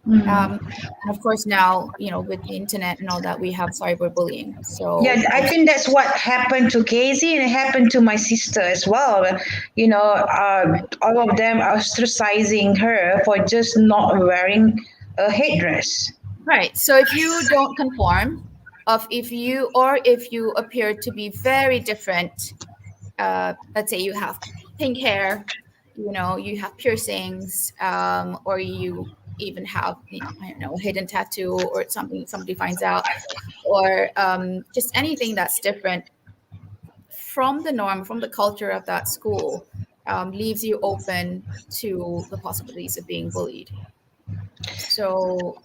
And of course now, with the internet and all that, we have cyberbullying. So yeah, I think that's what happened to Casey, and it happened to my sister as well. All of them ostracizing her for just not wearing a headdress. Right. So if you don't conform, if you appear to be very different, let's say you have pink hair, you have piercings, or you even have, I don't know, a hidden tattoo or something somebody finds out, or just anything that's different from the norm, from the culture of that school, leaves you open to the possibilities of being bullied. So,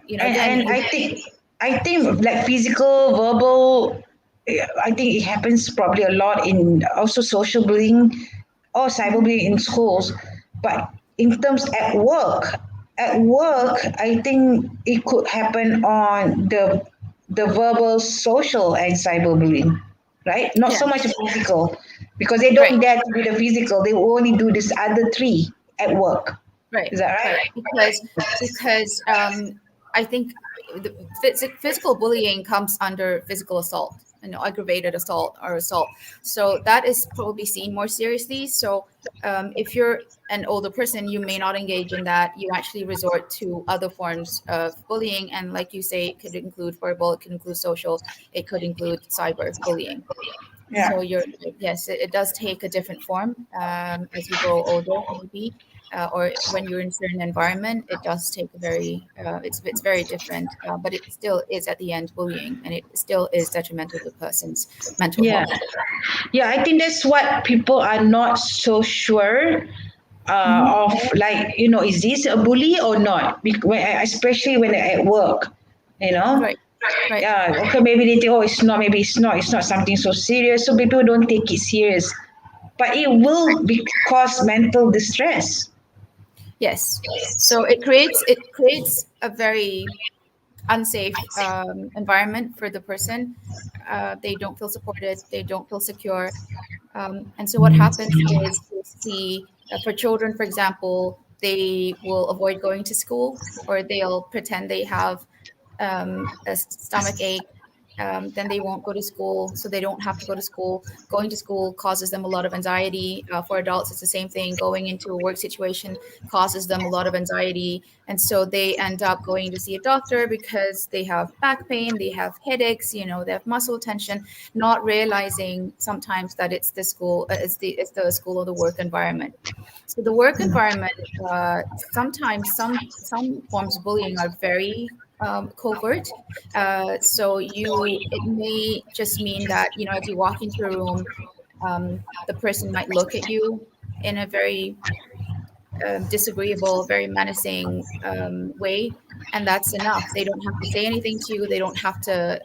again, And I think like physical, verbal, I think it happens probably a lot in also social bullying or cyberbullying in schools. But in terms at work, I think it could happen on the verbal, social, and cyberbullying, right? Not yeah, so much physical, because they right. don't dare to do the physical. They will only do this other three at work. Right, Is that right? right. Because I think the physical bullying comes under physical assault, aggravated assault or assault. So that is probably seen more seriously. So if you're an older person, you may not engage in that. You actually resort to other forms of bullying, and like you say, it could include verbal, it could include social, it could include cyber bullying. So Yeah. yes, it does take a different form as you grow older, maybe, or when you're in a certain environment, it does take a it's very different, but it still is at the end bullying, and it still is detrimental to the person's mental Yeah. health. Yeah, I think that's what people are not so sure Mhm. of. Like, is this a bully or not? Especially when they're at work, you know. Right, right. Yeah, okay, maybe they think, oh, it's not, maybe it's not something so serious, so people don't take it serious. But it will cause mental distress. Yes. So it creates a very unsafe environment for the person. They don't feel supported. They don't feel secure. And so what happens is you see, for children, for example, they will avoid going to school, or they'll pretend they have a stomach ache. Then they won't go to school, so they don't have to go to school. Going to school causes them a lot of anxiety. For adults, it's the same thing. Going into a work situation causes them a lot of anxiety. And so they end up going to see a doctor because they have back pain, they have headaches, they have muscle tension, not realizing sometimes that it's the school, it's the school or the work environment. So the work environment, sometimes some forms of bullying are very covert. So it may just mean that as you walk into a room, the person might look at you in a very disagreeable, very menacing way, and that's enough. They don't have to say anything to you. They don't have to,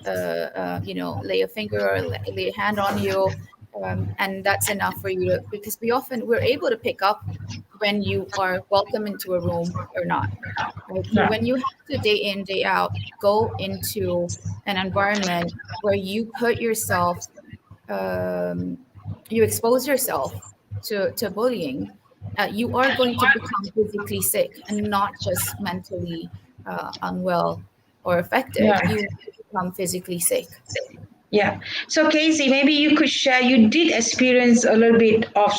lay a finger or lay a hand on you, and that's enough for you to. Because we're able to pick up when you are welcome into a room or not. Right? So Yeah. when you have to day in, day out go into an environment where um, you expose yourself to bullying, you are going to become physically sick and not just mentally unwell or affected. Yeah. You become physically sick. Yeah. So, Casey, maybe you could share. You did experience a little bit of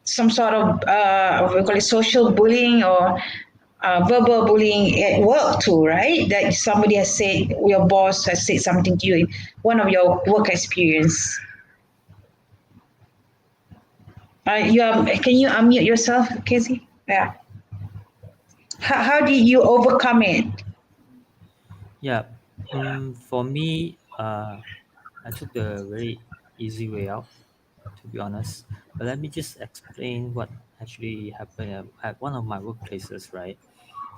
some sort of what we call it, social bullying or verbal bullying at work too, right? That somebody has said, your boss has said something to you in one of your work experience. Can you unmute yourself, Casey? Yeah. How did you overcome it? Yeah. For me, I took the very easy way out, to be honest. But let me just explain what actually happened at one of my workplaces, right?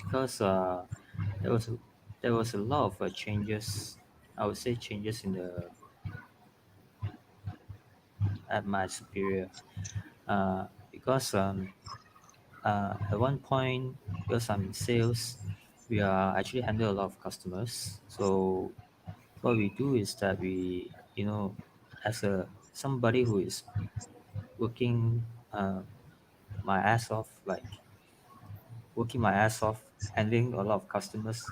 Because there was a, there was a lot of changes. I would say changes in the at my superior. Because at one point, because I'm in sales, we are actually handle a lot of customers. So what we do is that as a somebody who is working my ass off, like working my ass off, handling a lot of customers.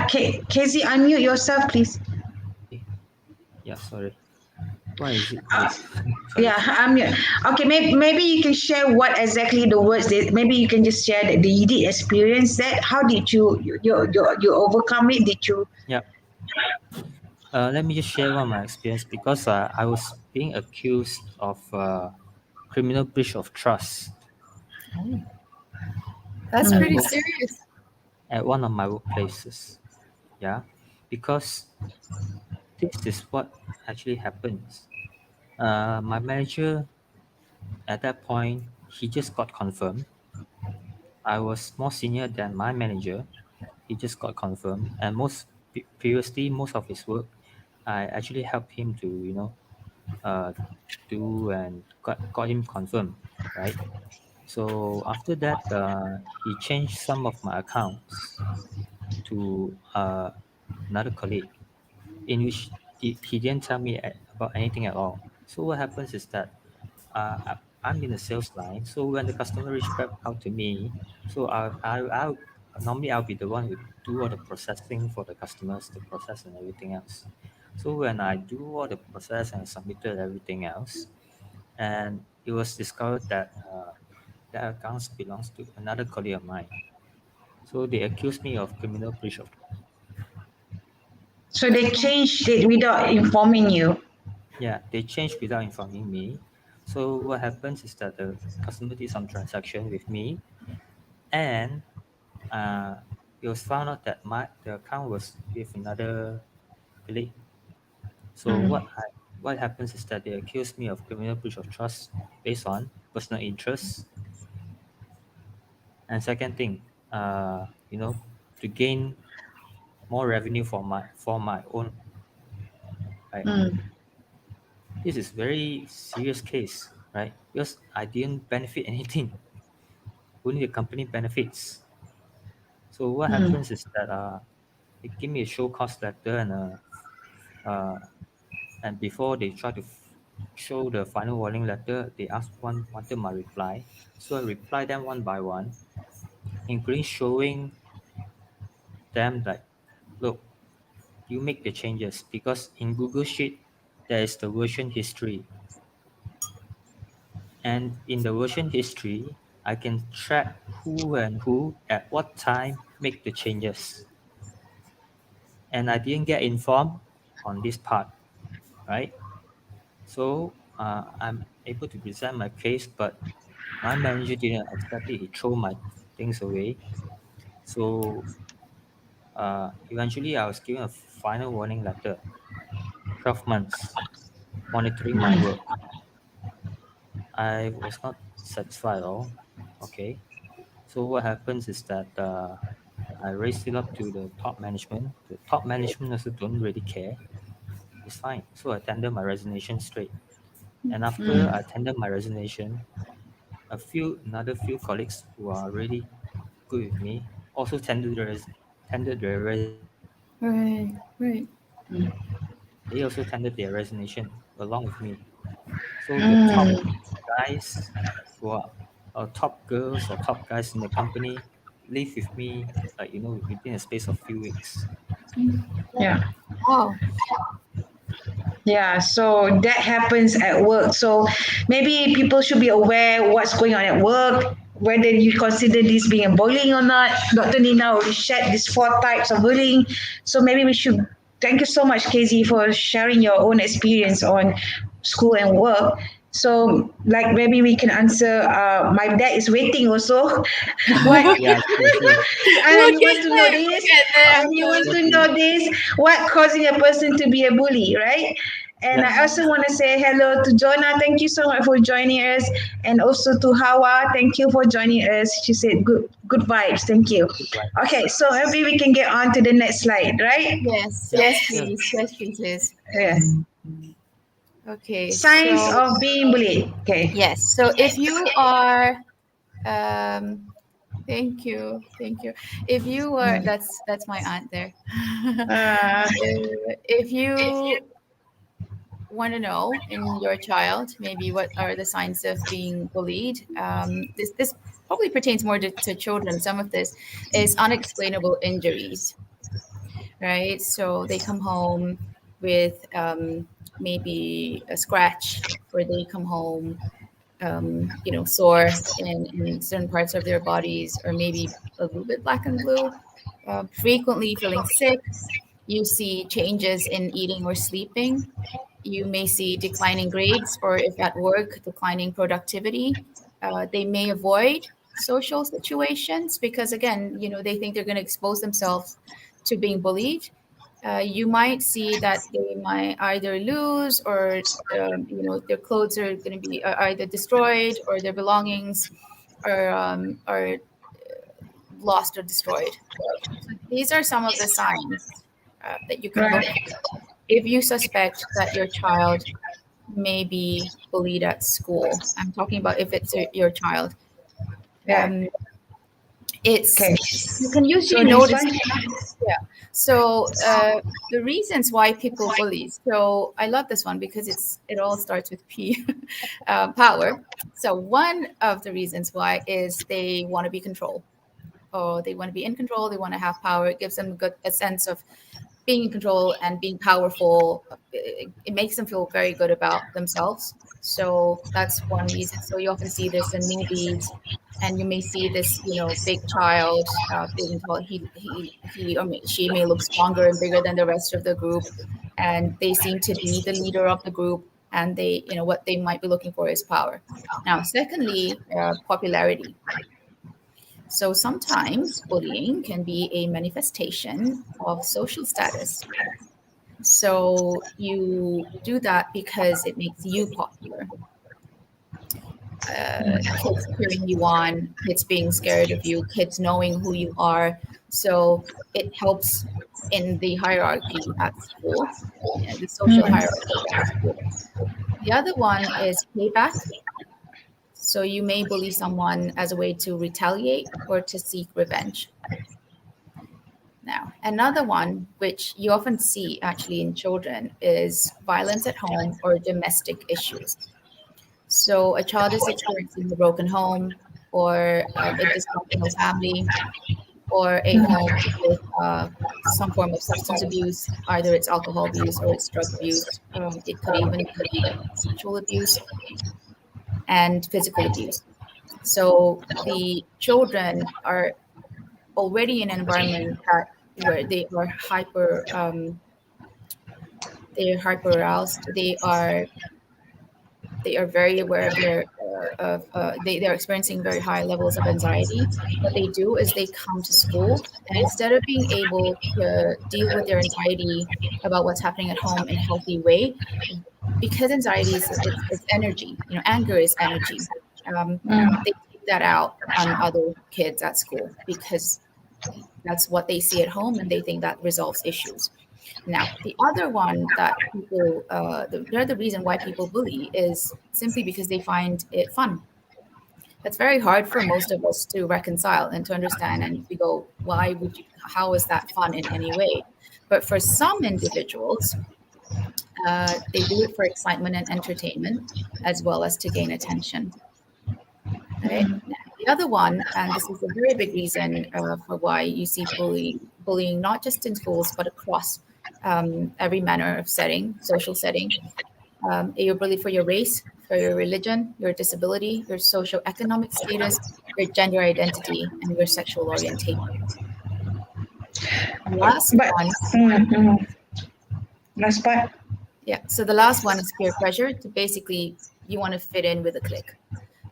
Casey, unmute yourself, please. Eh, yeah, sorry. Why is it mute? Sorry. Yeah, unmute. Okay, maybe you can share what exactly the words. Maybe you can just share that you did experience that. How did you overcome it? Did you? Yeah. Let me just share one of my experience because I was being accused of criminal breach of trust Oh, that's at pretty Mm. work serious. at one of my workplaces. Yeah, because this is what actually happens. My manager at that point, he just got confirmed. I was more senior than my manager. He just got confirmed, and previously most of his work, I actually helped him to uh, do and got him confirmed, right? So after that, he changed some of my accounts to another colleague, in which he didn't tell me about anything at all. So what happens is that I'm in the sales line. So when the customer reach back out to me, so I normally I'll be the one who do all the processing for the customers, the process and everything else. So when I do all the process and submitted everything else, and it was discovered that that accounts belongs to another colleague of mine. So they accused me of criminal breach of. So they changed it without informing you. Yeah, they changed without informing me. So what happens is that the customer did some transaction with me, and uh, it was found out that the account was with another colleague. So Mm. what happens is that they accuse me of criminal breach of trust based on personal interest, and second thing, to gain more revenue for my own, right. Mm. This is very serious case, right? Because I didn't benefit anything. Only the company benefits. So what Mm. happens is that they give me a show cause letter, uh, and before they try to show the final warning letter, they wanted my reply. So I reply them one by one, including showing them like, look, you make the changes because in Google Sheet there is the version history, and in the version history I can track who and who at what time make the changes, and I didn't get informed on this part, right? So I'm able to present my case, but my manager didn't accept it. He threw my things away. So eventually I was given a final warning letter, 12 months monitoring my work. I was not satisfied at all. Okay. So what happens is that I raised it up to the top management. The top management also don't really care. It's fine. So I tendered my resignation straight. And after I Mm. tendered my resignation, another few colleagues who are really good with me also tendered their resignation. Right, right. They also tendered their resignation along with me. So the top Mm. guys who are top girls or top guys in the company live with me, like within a space of few weeks. Yeah. Wow. Yeah, so that happens at work. So maybe people should be aware what's going on at work, whether you consider this being a bullying or not. Dr. Nina already shared these four types of bullying. So maybe we should thank you so much, Casey, for sharing your own experience on school and work. So, like maybe we can answer. My dad is waiting also. What Yeah, sure, sure. he wants to know this, We'll get there. and he wants to Okay. know this. What causing a person to be a bully, right? And Yeah. I also want to say hello to Jonah. Thank you so much for joining us, and also to Hawa. Thank you for joining us. She said good vibes. Thank you. Good vibes. Okay, so maybe we can get on to the next slide, right? Yes, Yep, yes, sure. please. Yes, please, Liz. Yeah. Okay, Signs so of being bullied. Okay. yes, so if you are, um, thank you, thank you. If you were, that's my aunt there. Uh, If you want to know in your child maybe what are the signs of being bullied, this probably pertains more to children. Some of this is unexplainable injuries, right? So they come home with maybe a scratch, or they come home, sore in certain parts of their bodies, or maybe a little bit black and blue, frequently feeling sick, you see changes in eating or sleeping. You may see declining grades, or if at work, declining productivity. They may avoid social situations because, again, they think they're going to expose themselves to being bullied. You might see that they might either lose or, their clothes are going to be either destroyed or their belongings are lost or destroyed. So these are some of the signs that you can look Right. for if you suspect that your child may be bullied at school. I'm talking about if it's your child. Yeah. Um, it's Okay. You can So usually this notice. one. Yeah. So the reasons why people bully. So I love this one because it all starts with P, power. So one of the reasons why is they want to be controlled, or they want to be in control. They want to have power. It gives them a sense of being in control and being powerful. It makes them feel very good about themselves. So that's one reason. So you often see this in movies, and you may see this, big child being told he she may look stronger and bigger than the rest of the group, and they seem to be the leader of the group. And they, what they might be looking for is power. Now, secondly, popularity. So sometimes bullying can be a manifestation of social status. So you do that because it makes you popular. Kids cheering you on, kids being scared of you, kids knowing who you are. So it helps in the hierarchy at school, the social hierarchy at school. The other one is payback. So you may bully someone as a way to retaliate or to seek revenge. Now, another one, which you often see actually in children, is violence at home or domestic issues. So a child is experiencing a broken home, or a dysfunctional family, or a home with some form of substance abuse. Either it's alcohol abuse or it's drug abuse. It could even be sexual abuse and physical abuse. So the children are already in an environment where they're hyper aroused. They are very aware of they're experiencing very high levels of anxiety. What they do is they come to school, and instead of being able to deal with their anxiety about what's happening at home in a healthy way, because anxiety it's energy, anger is energy. They take that out on other kids at school because that's what they see at home, and they think that resolves issues. Now, the other one that the other reason why people bully is simply because they find it fun. That's very hard for most of us to reconcile and to understand. And we go, how is that fun in any way? But for some individuals, they do it for excitement and entertainment, as well as to gain attention. Right? Now, the other one, and this is a very big reason for why you see bullying not just in schools but across every manner of social setting. You're bullied for your race, for your religion, your disability, your socioeconomic status, your gender identity, and your sexual orientation. The last But one, last part. yeah. So the last one is peer pressure. To basically, you want to fit in with a clique,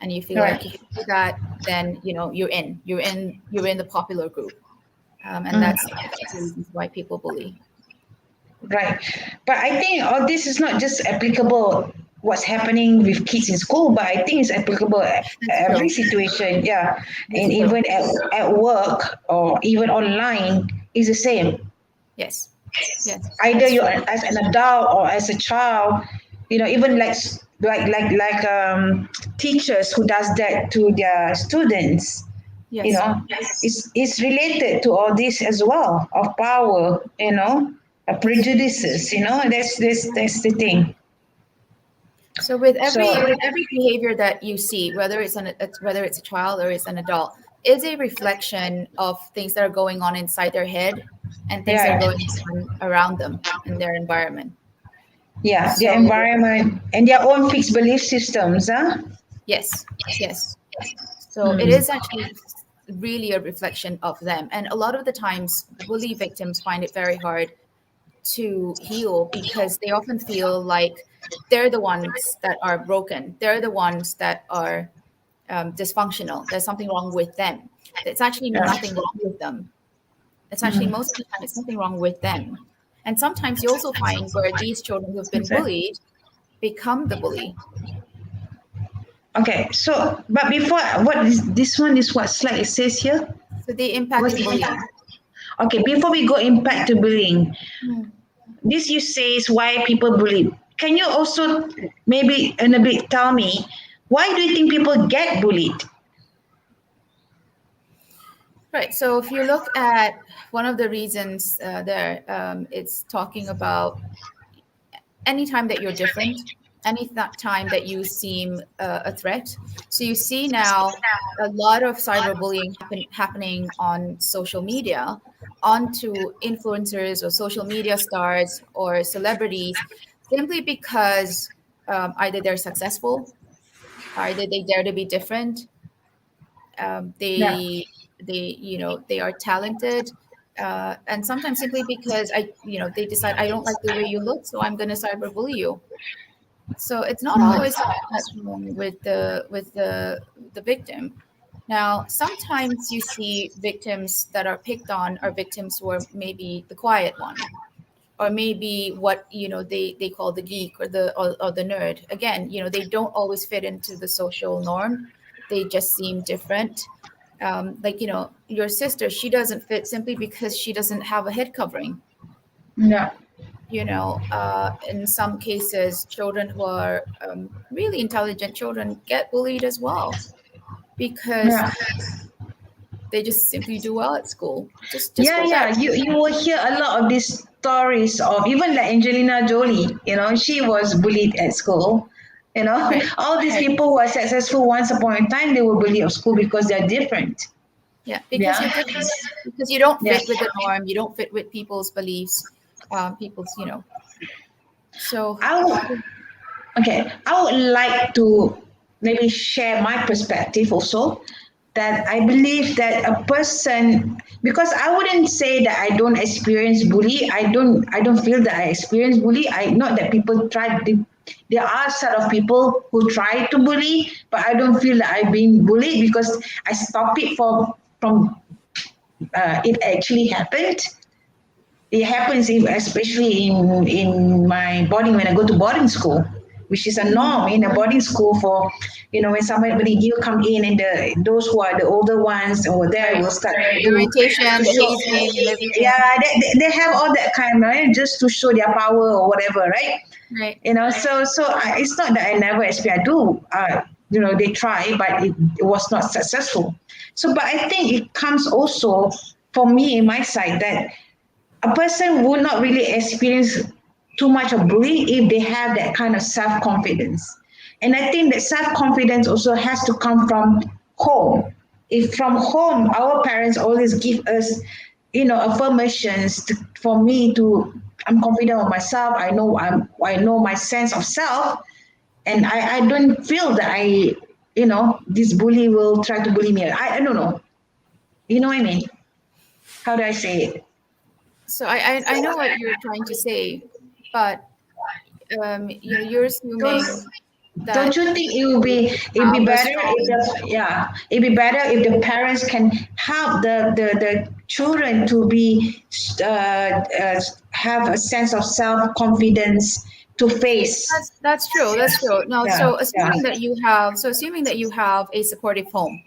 and you feel like Right. if you do that, then you're in the popular group, and that's the reasons why people bully. Right. But I think all this is not just applicable what's happening with kids in school, but I think it's applicable at That's every real. situation. Yeah. That's And real. even at work or even online is the same. Yes. Yes. Either That's you're true. as an adult or as a child, even like teachers who does that to their students. Yes. It's related to all this as well of power, prejudices, that's the thing. So with So every behavior that you see, whether it's a child or it's an adult, is a reflection of things that are going on inside their head and things that are yeah, going on around them in their environment. yeah, their So environment and their own fixed belief systems, huh? yes, yes. So it is actually really a reflection of them. And a lot of the times, bully victims find it very hard to heal because they often feel like they're the ones that are broken. They're the ones that are dysfunctional. There's something wrong with them. It's actually nothing wrong with them. It's actually most of the time it's nothing wrong with them. And sometimes you also find where these children who've been bullied become the bully. Okay, so but before what is this one is what slide it says here? So the impact of bullying. Okay, before we go impact to bullying, this you say is why people bully. Can you also maybe in a bit tell me why do you think people get bullied? Right. So if you look at one of the reasons there, it's talking about anytime that you're different, any time that you seem a threat. So you see now a lot of cyberbullying happening on social media onto influencers or social media stars or celebrities simply because either they're successful, either they dare to be different, they are talented, and sometimes simply because they decide I don't like the way you look, so I'm going to cyberbully you. So it's not always that's wrong with the victim. Now, sometimes you see victims that are picked on are victims who are maybe the quiet one, or maybe what they call the geek or the nerd. Again, they don't always fit into the social norm. They just seem different. Like your sister, she doesn't fit simply because she doesn't have a head covering. Yeah. In some cases, children who are really intelligent children get bullied as well because they just simply do well at school. Just You will hear a lot of these stories of even like Angelina Jolie. She was bullied at school. Right. All these people who are successful once upon a time, they were bullied at school because they're different. Yeah, because you're different. Because you don't fit with the norm. You don't fit with people's beliefs. So I would like to maybe share my perspective also, that I believe that a person, because I wouldn't say that I don't experience bully. I don't feel that I experience bully. Not that people try to, there are set of people who try to bully, but I don't feel that I've been bullied because I stop it from it actually happened. It happens especially in my boarding, when I go to boarding school, which is a norm in a boarding school for, when somebody you come in and those who are the older ones over there will start the orientation, the hazing, and everything. Yeah, they have all that kind, right? Just to show their power or whatever, right? Right. So it's not that I never experience. I do. They try, but it was not successful. So, but I think it comes also for me in my side that a person would not really experience too much of bullying if they have that kind of self-confidence. And I think that self-confidence also has to come from home. If from home, our parents always give us, affirmations for me I'm confident of myself. I know my sense of self, and I don't feel that this bully will try to bully me. I don't know. You know what I mean? How do I say it? So I know what you're trying to say, but you're assuming that. Don't you think it'd be better it'd be better if the parents can help the children to be have a sense of self-confidence to face. That's true. No, so assuming that you have a supportive home.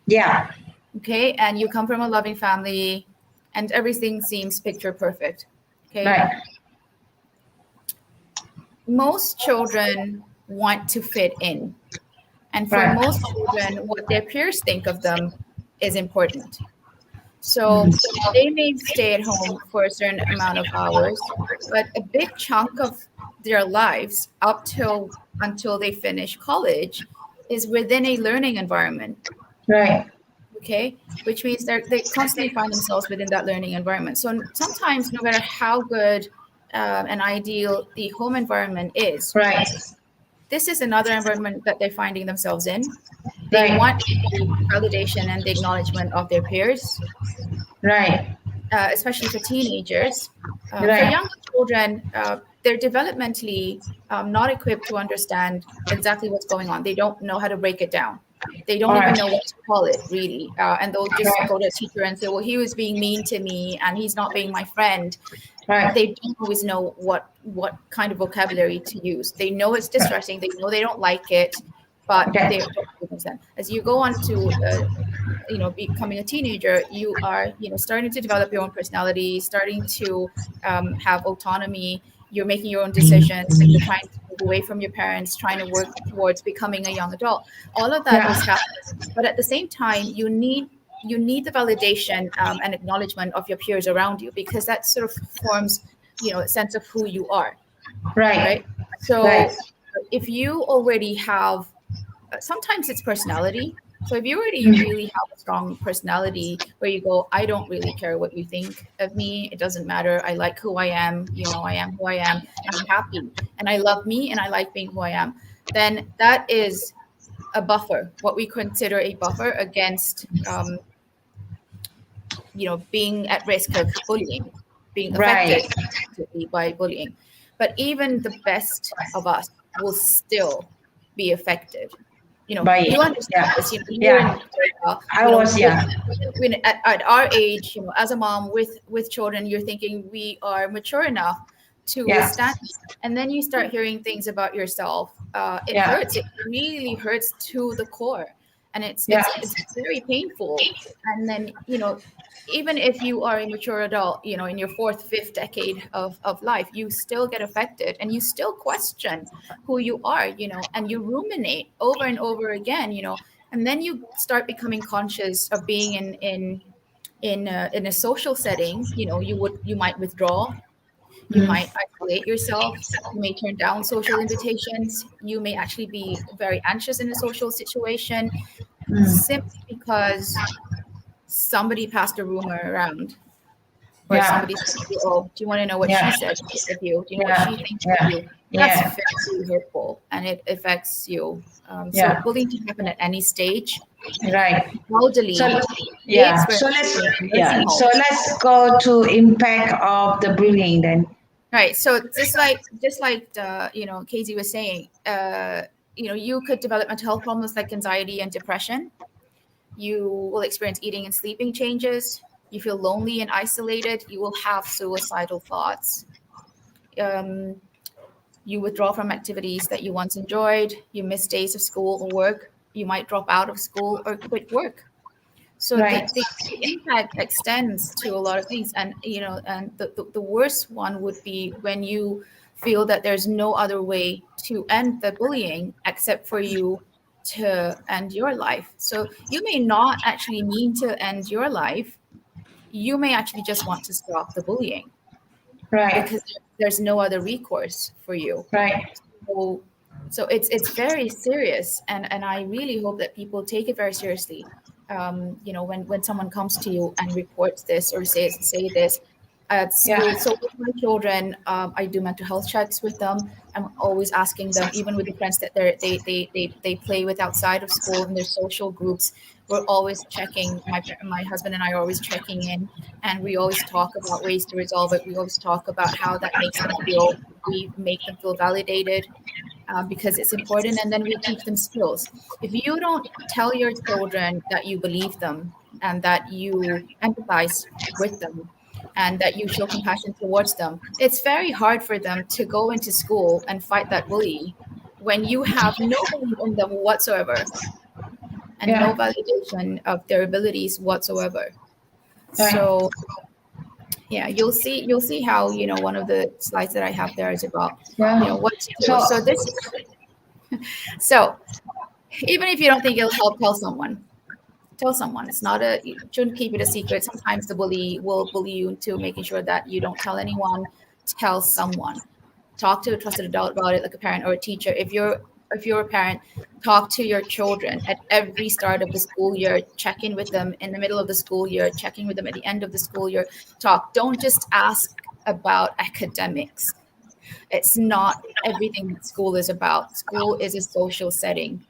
Yeah. Okay, and you come from a loving family, and everything seems picture perfect. Okay. Right. Most children want to fit in. And for most children, what their peers think of them is important. So they may stay at home for a certain amount of hours, but a big chunk of their lives until they finish college is within a learning environment. Right. Okay, which means they constantly find themselves within that learning environment. So sometimes, no matter how good and ideal the home environment is, right, this is another environment that they're finding themselves in. They want the validation and the acknowledgement of their peers, right, especially for teenagers. For Right. younger children, they're developmentally not equipped to understand exactly what's going on. They don't know how to break it down. They don't All even right. know what to call it, really. And they'll just Right. go to a teacher and say, well, he was being mean to me and he's not being my friend. Right. They don't always know what kind of vocabulary to use. They know it's distressing. They know they don't like it, but Okay. they don't understand. As you go on to becoming a teenager, you are starting to develop your own personality, starting to have autonomy. You're making your own decisions. You're trying to move away from your parents, trying to work towards becoming a young adult. All of that Yeah. is happening, but at the same time, you need the validation and acknowledgement of your peers around you, because that sort of forms a sense of who you are, Right. right? Right. So if you already have, sometimes it's personality. So if you already Mhm. really have a strong personality where you go, I don't really care what you think of me, it doesn't matter, I like who I am, I am who I am, and I'm happy, and I love me, and I like being who I am, then that is a buffer, what we consider a buffer against being at risk of bullying, being Right. affected negatively by bullying. But even the best of us will still be affected. By it. You understand Yeah. this. Here in Yeah. Australia, I was. with, Yeah. at our age, as a mom with children, you're thinking we are mature enough to Yeah. withstand, and then you start hearing things about yourself. It Yeah. hurts. It really hurts to the core, and it's Yeah. it's it's very painful. And then even if you are a mature adult, in your fourth, fifth decade of life, you still get affected and you still question who you are, and you ruminate over and over again, and then you start becoming conscious of being in a social setting. You might withdraw, you Mhm. might isolate yourself, you may turn down social invitations, you may actually be very anxious in a social situation Mm. simply because somebody passed a rumor around, or Yeah. somebody said to you, oh, do you want to know what she Yeah. said of you? Do you know what Yeah. she thinks of Yeah. you? That's Yeah. very hurtful, and it affects you. So Yeah. bullying can happen at any stage. Right. So Elderly, yeah. kids, So let's nursing yeah. So homes. let's go to impact of the bullying then. Right. So just like Casey was saying, you could develop mental health problems like anxiety and depression. You will experience eating and sleeping changes. You feel lonely and isolated. You will have suicidal thoughts. Um, you withdraw from activities that you once enjoyed. You miss days of school or work. You might drop out of school or quit work. So the, Right. the, the impact extends to a lot of things. And, and the worst one would be when you feel that there's no other way to end the bullying except for you to end your life. So you may not actually mean to end your life. You may actually just want to stop the bullying Right. because there's no other recourse for you. Right. So, so it's very serious, and I really hope that people take it very seriously. When someone comes to you and reports this or say this at Yeah. school. So with my children, I do mental health checks with them. I'm always asking them, even with the friends that they play with outside of school in their social groups. We're always checking. My husband and I are always checking in, and we always talk about ways to resolve it. We always talk about how that makes them feel. We make them feel validated, because it's important, and then we teach them skills. If you don't tell your children that you believe them and that you empathize with them and that you show compassion towards them, it's very hard for them to go into school and fight that bully when you have no belief in them whatsoever and no Yeah. validation of their abilities whatsoever. Right. So yeah, you'll see how one of the slides that I have there is about Yeah. what to do. So So even if you don't think it'll help, tell someone. Tell someone. It's not a You shouldn't keep it a secret. Sometimes the bully will bully you into making sure that you don't tell anyone. Tell someone. Talk to a trusted adult about it, like a parent or a teacher. If you're a parent, talk to your children at every start of the school year. Check in with them in the middle of the school year. Check in with them at the end of the school year. Talk. Don't just ask about academics. It's not everything that school is about. School is a social setting.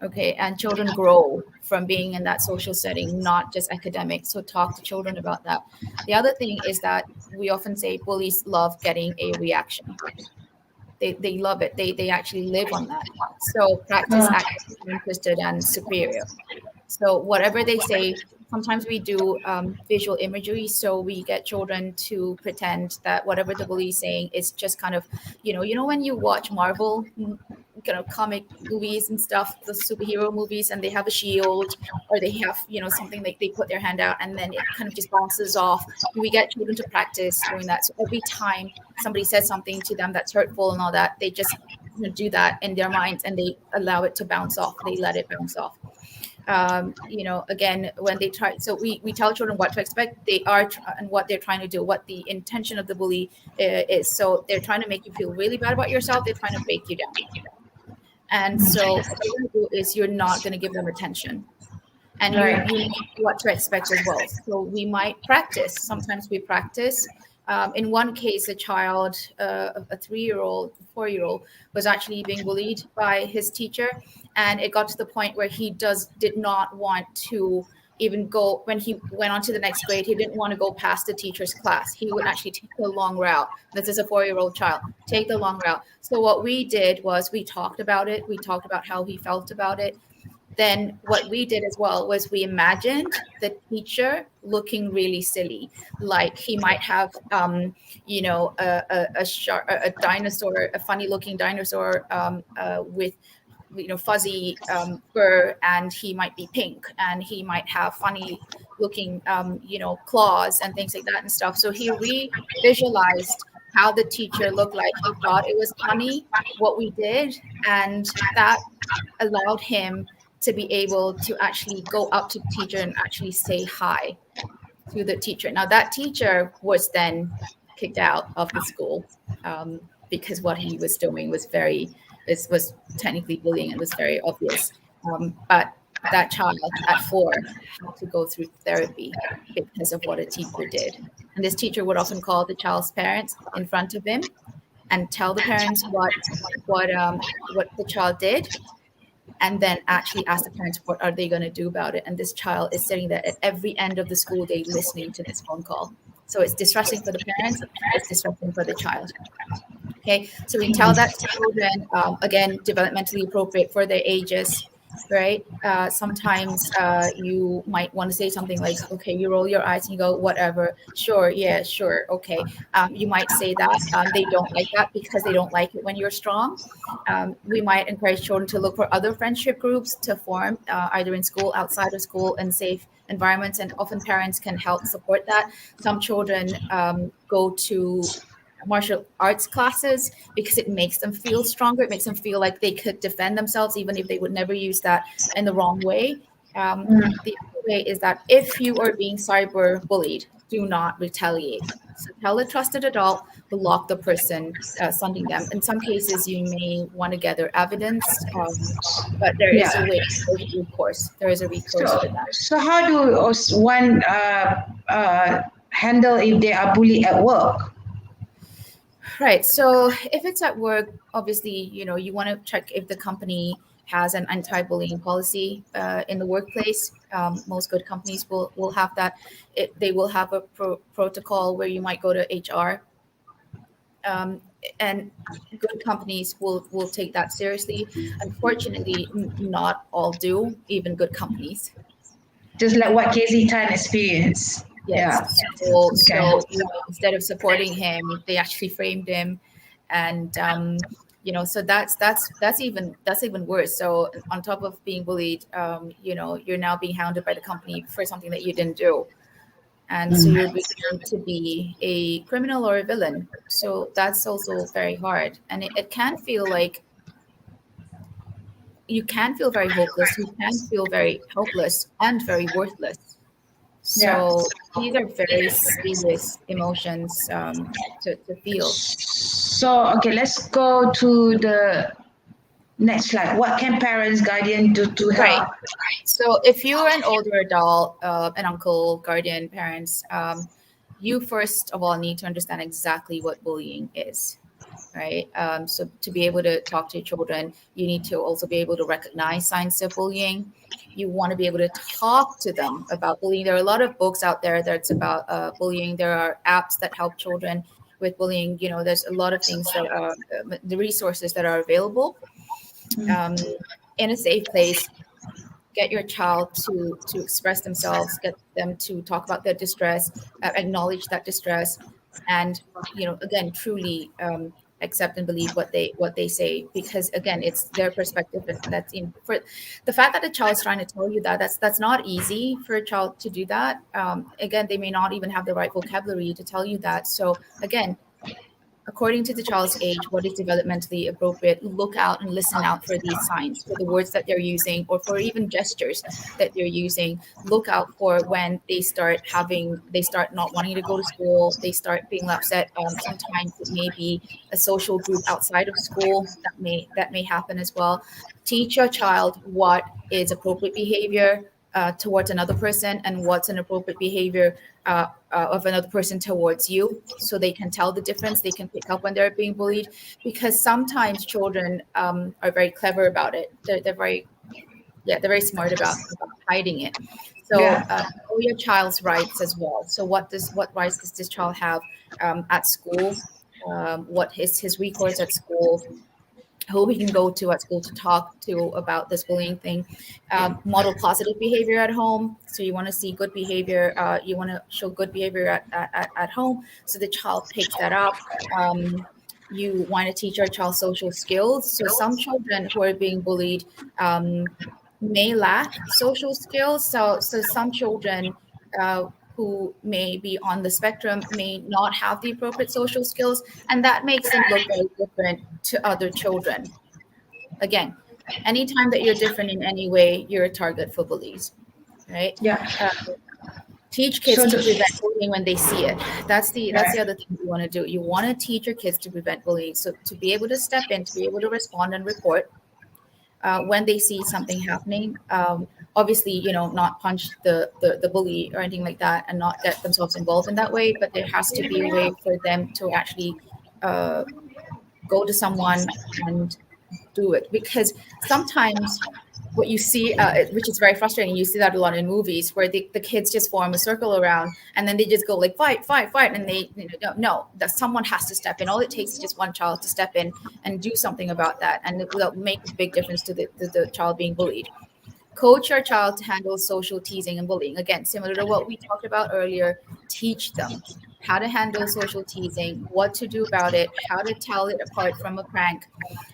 Okay, and children grow from being in that social setting, not just academic. So talk to children about that. The other thing is that we often say bullies love getting a reaction. They love it. They actually live on that. So practice acting interested and superior. So whatever they say, sometimes we do visual imagery. So we get children to pretend that whatever the bully is saying is just kind of, when you watch Marvel, kind of comic movies and stuff, the superhero movies, and they have a shield or they have, something like they put their hand out and then it kind of just bounces off. We get children to practice doing that. So every time somebody says something to them that's hurtful and all that, they just do that in their minds and they allow it to bounce off. They let it bounce off. Again, when they try, so we tell children what to expect. They are and what they're trying to do, what the intention of the bully is. So they're trying to make you feel really bad about yourself. They're trying to break you down. And so what you're going to do is you're not going to give them attention. And you know what to expect as well. So we might practice. Sometimes we practice. In one case, a child, a 3-year-old, 4-year-old, was actually being bullied by his teacher. And it got to the point where he did not want to even go, when he went on to the next grade, he didn't want to go past the teacher's class. He would actually take the long route. This is a 4-year-old child, take the long route. So what we did was we talked about it. We talked about how he felt about it. Then what we did as well was we imagined the teacher looking really silly, like he might have, a dinosaur, a funny looking dinosaur with, fuzzy fur, and he might be pink, and he might have funny looking, claws and things like that and stuff. So he visualized how the teacher looked like. He thought it was funny what we did, and that allowed him to be able to actually go up to the teacher and actually say hi to the teacher. Now that teacher was then kicked out of the school because what he was doing was was technically bullying and was very obvious. But that child at 4 had to go through therapy because of what a teacher did. And this teacher would often call the child's parents in front of him and tell the parents what the child did, and then actually ask the parents what are they going to do about it. And this child is sitting there at every end of the school day listening to this phone call. So it's distressing for the parents, it's distressing for the child. Okay, so we tell that to children, again, developmentally appropriate for their ages, right? Sometimes you might want to say something like, okay, you roll your eyes and you go, whatever, sure, yeah, sure, okay. You might say that. They don't like that because they don't like it when you're strong. We might encourage children to look for other friendship groups to form, either in school, outside of school, and safe environments. And often parents can help support that. Some children go to martial arts classes because it makes them feel stronger. It makes them feel like they could defend themselves, even if they would never use that in the wrong way. The other way is that if you are being cyber bullied, do not retaliate. So tell a trusted adult, block the person sending them. In some cases, you may want to gather evidence, but there is a way, there's a recourse. There is a recourse for that. So how do one handle if they are bullied at work? Right. So if it's at work, obviously, you want to check if the company has an anti-bullying policy in the workplace. Most good companies will have that. They will have a protocol where you might go to HR. And good companies will take that seriously. Unfortunately, not all do, even good companies. Just like what KZ Tan experienced. Yes. Yeah. So instead of supporting him, they actually framed him, and so that's even worse. So on top of being bullied, you're now being hounded by the company for something that you didn't do, and so you're beginning to be a criminal or a villain. So that's also very hard, and it can feel like you can feel very hopeless. You can feel very helpless and very worthless. So these are very serious emotions to feel. So, okay, let's go to the next slide. What can parents, guardian do to help? Right. So if you're an older adult, an uncle, guardian, parents, you first of all need to understand exactly what bullying is. right? So to be able to talk to your children, you need to also be able to recognize signs of bullying. You want to be able to talk to them about bullying. There are a lot of books out there that's about bullying. There are apps that help children with bullying. There's a lot of things that are the resources that are available um, in a safe place. Get your child to express themselves, get them to talk about their distress, acknowledge that distress, and again, truly accept and believe what they say, because again, it's their perspective, and that's for the fact that a child is trying to tell you that's not easy for a child to do that. Again, they may not even have the right vocabulary to tell you that. So again, according to the child's age, what is developmentally appropriate, look out and listen out for these signs, for the words that they're using, or for even gestures that they're using. Look out for when they start not wanting to go to school, they start being upset. Sometimes it may be a social group outside of school that may happen as well. Teach your child what is appropriate behavior towards another person, and what's an appropriate behavior of another person towards you, so they can tell the difference. They can pick up when they're being bullied, because sometimes children are very clever about it. They're very smart about hiding it. So Yeah. know your child's rights as well. So what rights does this child have at school? What is his recourse at school? Who we can go to at school to talk to about this bullying thing. Model positive behavior at home. So you want to see good behavior. You want to show good behavior at home, so the child picks that up. You want to teach our child social skills. So some children who are being bullied may lack social skills. So some children who may be on the spectrum may not have the appropriate social skills, and that makes them look very different to other children. Again, anytime that you're different in any way, you're a target for bullies, right? Yeah. Teach kids So to the- prevent bullying when they see it. That's the other thing you want to do. You want to teach your kids to prevent bullying. So to be able to step in, to be able to respond and report when they see something happening. Obviously, not punch the bully or anything like that, and not get themselves involved in that way. But there has to be a way for them to actually go to someone and do it, because sometimes what you see, which is very frustrating, you see that a lot in movies, where the kids just form a circle around, and then they just go like fight, and they no, that someone has to step in. All it takes is just one child to step in and do something about that, and it will make a big difference to the child being bullied. Coach your child to handle social teasing and bullying. Again, similar to what we talked about earlier, teach them how to handle social teasing, what to do about it, how to tell it apart from a prank.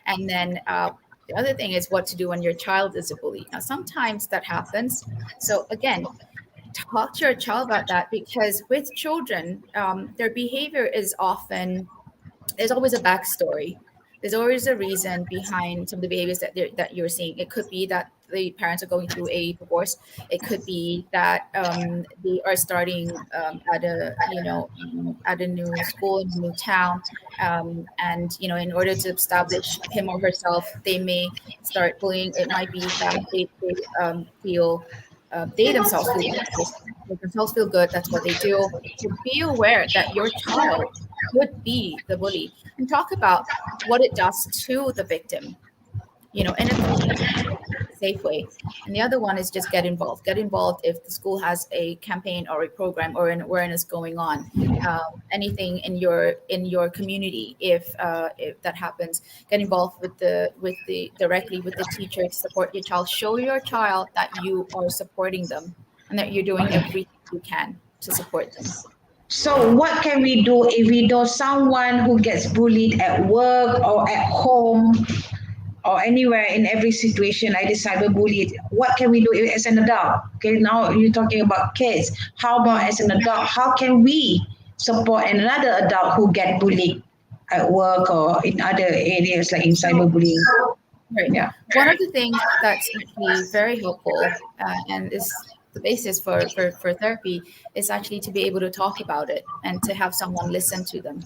And then the other thing is what to do when your child is a bully. Now, sometimes that happens. So again, talk to your child about that, because with children, their behavior is often, there's always a backstory. There's always a reason behind some of the behaviors that you're seeing. It could be that the parents are going through a divorce. It could be that they are starting at a new school in a new town, and in order to establish him or herself, they may start bullying. It might be that they feel they themselves feel good. They themselves feel good. That's what they do. So be aware that your child could be the bully, and talk about what it does to the victim, in a safe way. And the other one is just get involved. Get involved if the school has a campaign or a program or an awareness going on. Anything in your community, if that happens, get involved with the directly with the teachers. Support your child. Show your child that you are supporting them, and that you're doing everything you can to support them. So what can we do if we know someone who gets bullied at work or at home or anywhere in every situation, either cyberbullied? What can we do as an adult? Okay, now you're talking about kids. How about as an adult? How can we support another adult who get bullied at work or in other areas like in cyberbullying? Right. Yeah. One of the things that's actually very helpful and is the basis for therapy is actually to be able to talk about it and to have someone listen to them.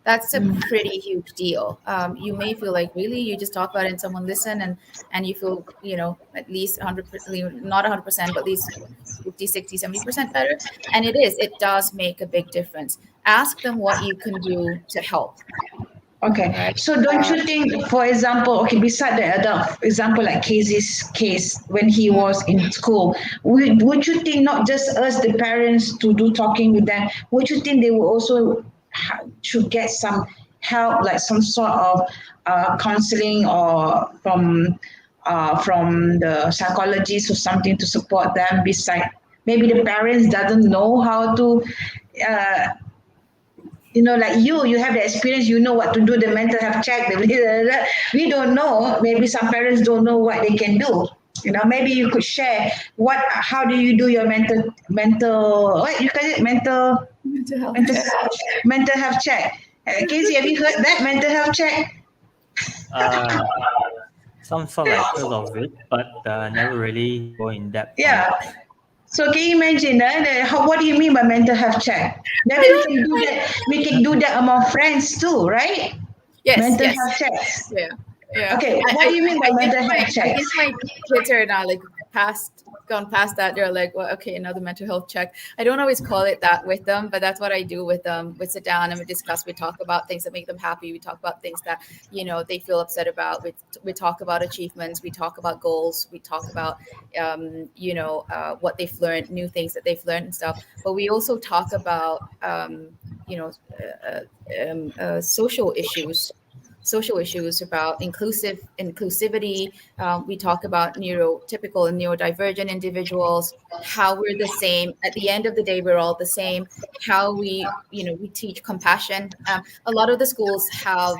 That's a pretty huge deal. You may feel like, really, you just talk about it and someone listen, and you feel, at least 100%, not 100%, but at least 50, 60, 70% better. And it does make a big difference. Ask them what you can do to help. Okay, right? so don't you think, for example, okay, beside the adult example like Casey's case when he was in school, would you think not just us, the parents, to do talking with them? Would you think they will also should get some help, like some sort of counseling or from the psychologist or something to support them? Beside, maybe the parents doesn't know how to. Uh, like you have the experience, you know what to do, the mental health check, we don't know, maybe some parents don't know what they can do. Maybe you could share how do you do your mental what you call it, Mental health mental, check. mental health check. Casey, have you heard that mental health check? Uh, some sort like heard of it, but never really go in depth on Yeah, it. so can you imagine what do you mean by mental health check? Maybe we can do that, among friends too, right? Yes, Mental yes, health checks. yeah, yeah. Okay, what do you mean by mental health I guess checks? my kids are now like gone past that. They're like, well, okay, another mental health check. I don't always call it that with them, but that's what I do with them. We sit down and we discuss. We talk about things that make them happy. We talk about things that they feel upset about. We talk about achievements. We talk about goals. We talk about what they've learned, new things that they've learned and stuff. But we also talk about you know social issues, about inclusivity. We talk about neurotypical and neurodivergent individuals, how we're the same. At the end of the day, we're all the same. How we teach compassion. A lot of the schools have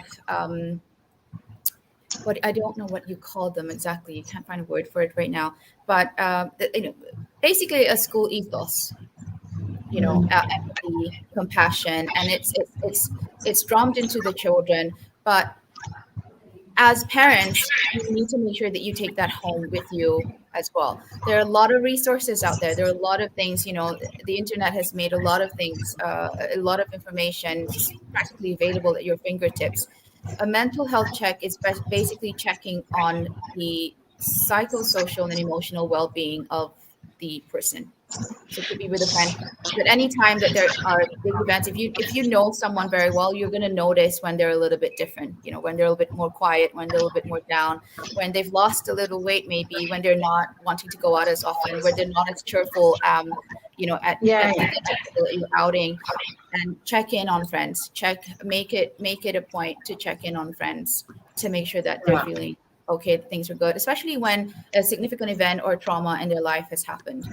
what I don't know what you call them exactly. You can't find a word for it right now. But basically a school ethos. Empathy, compassion, and it's drummed into the children. But as parents, you need to make sure that you take that home with you as well. There are a lot of resources out there. There are a lot of things, the internet has made a lot of things, a lot of information just practically available at your fingertips. A mental health check is basically checking on the psychosocial and emotional well-being of the person. So it could be with a friend. But anytime that there are big events, if you know someone very well, you're going to notice when they're a little bit different. When they're a little bit more quiet, when they're a little bit more down, when they've lost a little weight, maybe when they're not wanting to go out as often, where they're not as cheerful. At Yeah, the typical outing, and check in on friends. Make it a point to check in on friends to make sure that they're yeah. feeling okay, that things are good, especially when a significant event or trauma in their life has happened.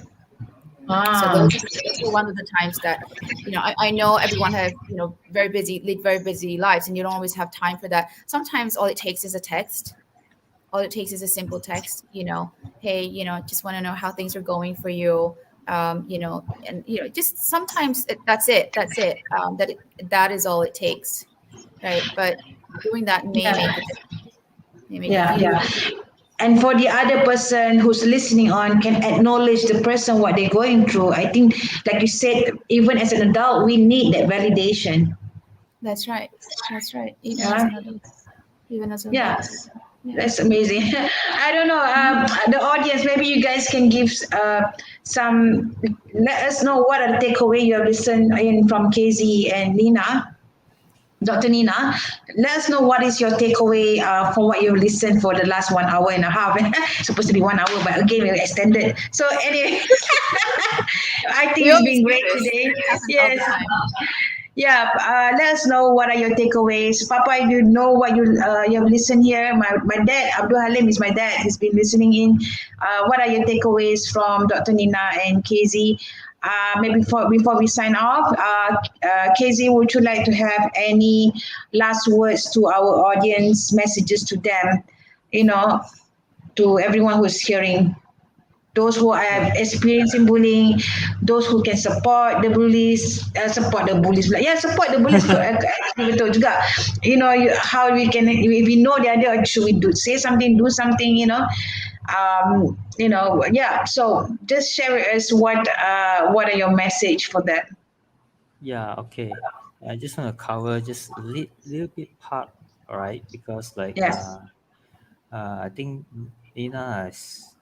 So Ah, those were one of the times that, I know everyone has, lead very busy lives, and you don't always have time for that. Sometimes all it takes is a text. All it takes is a simple text, hey, just want to know how things are going for you. And just sometimes that's it. That is all it takes. Right. But doing that may yeah, make it, yeah, huge. yeah. And for the other person who's listening on can acknowledge the person what they're going through. I think, like you said, even as an adult, we need that validation. That's right. That's right. Even as Yeah, an adult, even as an yeah. adult. Yeah. That's amazing. I don't know. The audience, maybe you guys can give some. Let us know what are the takeaway you have listened in from KZ and Nina, Dr. Nina. Let us know what is your takeaway from what you've listened for the last 1 hour and a half. Supposed to be 1 hour, but again we extended. So anyway, I think We it's always been do great this. today. It happens all the Yes. time. Yeah, let us know what are your takeaways. Papa, you know what you have listened here. My dad, Abdul Halim, is my dad. He's been listening in. What are your takeaways from Dr. Nina and KZ? Maybe before we sign off, KZ, would you like to have any last words to our audience, messages to them, you know, to everyone who's hearing? Those who are Yeah. experiencing bullying, those who can support the bullies pula. Yeah, support the bullies actually betul juga. How we can, if we know the other, should we say something, do something, yeah. So just share with us what are your message for that. Yeah, okay. I just want to cover just a little bit part, all right? Because Yes. I think Nina has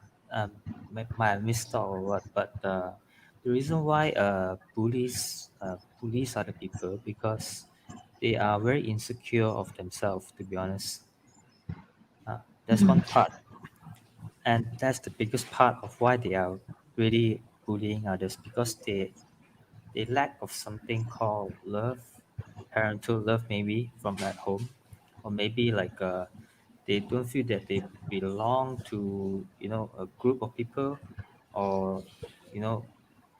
might have missed out or what, but the reason why police are the people because they are very insecure of themselves, to be honest. That's one part, and that's the biggest part of why they are really bullying others, because they lack of something called love, parental love, maybe from at home, or maybe like they don't feel that they belong to a group of people, or you know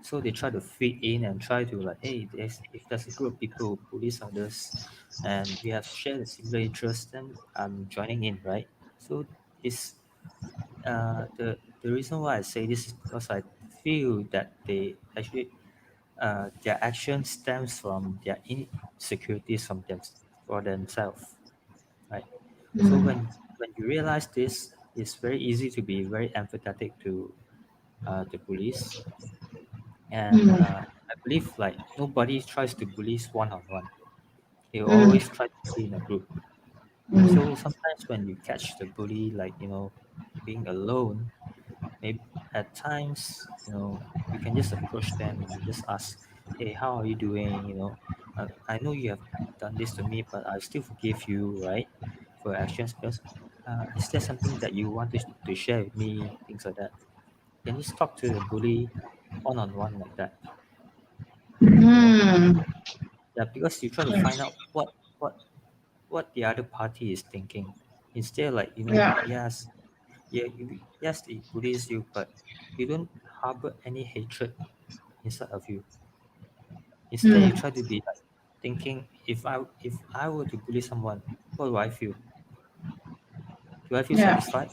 so they try to fit in and try to like, hey, if there's a group of people who police others and we have shared a similar interest, then I'm joining in, right? So it's the reason why I say this is because I feel that they actually their action stems from their insecurities from for themselves, right? So when you realize this, it's very easy to be very empathetic to the bullies, and I believe like nobody tries to bully one on one. They always try to bully in a group. So sometimes when you catch the bully, like being alone, maybe at times you can just approach them and you just ask, hey, how are you doing, I know you have done this to me, but I still forgive you, right, for your actions, because is there something that you want to share with me, things like that. You can just talk to the bully one on one like that, you know Mm. yeah, because you try to find out what the other party is thinking, instead like Yeah. yes, yeah, yes, it bullies you, but you don't harbor any hatred inside of you. Instead, you Mm. try to be like thinking, if I were to bully someone, what do I feel? Do I feel Yeah. satisfied?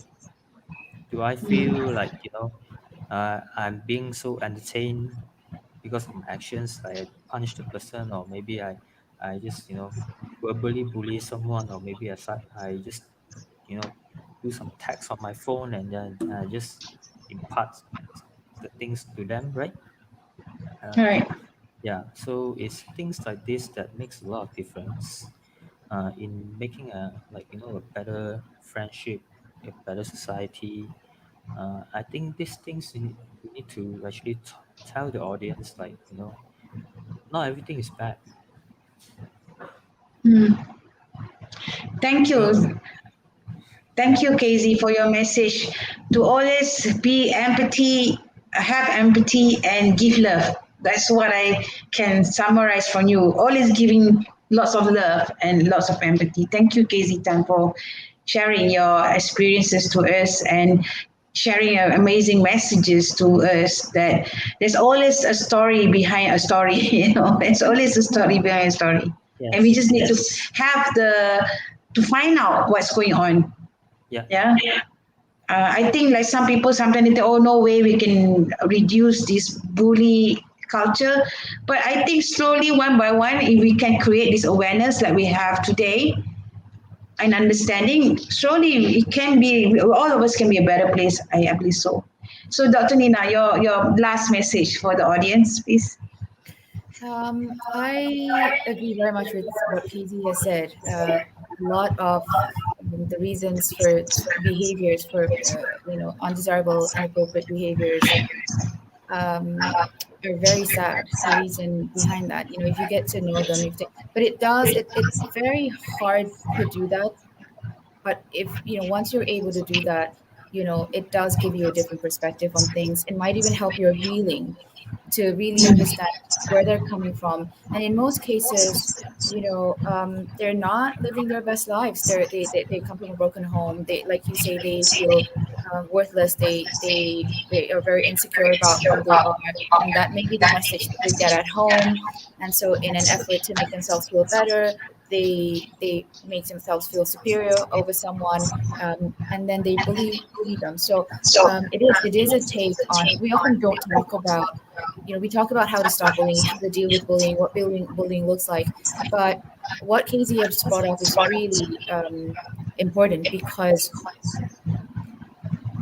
Do I feel like I'm being so entertained because of my actions? Like I punish the person, or maybe I just verbally bully someone, or maybe I just you know do some text on my phone and then just impart the things to them, right? Uh, Right. yeah, so it's things like this that makes a lot of difference in making a better friendship, a better society. I think these things we need to actually tell the audience, like not everything is bad. Thank Me, you. Thank you, Casey, for your message. To always be empathy, have empathy, and give love. That's what I can summarize from you. Always giving lots of love and lots of empathy. Thank you, Casey Tan, for sharing your experiences to us and sharing your amazing messages to us. That there's always a story behind a story. There's always a story behind a story, and we yes, just need to have to find out what's going on. yeah, Yeah. I think like some people sometimes they think, oh, no way we can reduce this bully culture. But I think slowly, one by one, if we can create this awareness that we have today and understanding, slowly it can be, all of us can be a better place. I believe so. So, Dr. Nina, your last message for the audience, please. I agree very much with what Casey has said. A lot of the reasons for behaviors, for undesirable, inappropriate behaviors, are very sad. The reason behind that, if you get to know them, but it's very hard to do that. But if once you're able to do that, it does give you a different perspective on things. It might even help your healing to really understand where they're coming from. And in most cases, they're not living their best lives. They come from a broken home. They, like you say, they feel worthless. They are very insecure about who they are, and that may be the message that they get at home. And so, in an effort to make themselves feel better, they make themselves feel superior over someone, and then they bully them. So it is a take on. We often don't talk about, we talk about how to stop bullying, how to deal with bullying, what bullying looks like, but what Casey has brought up is really important, because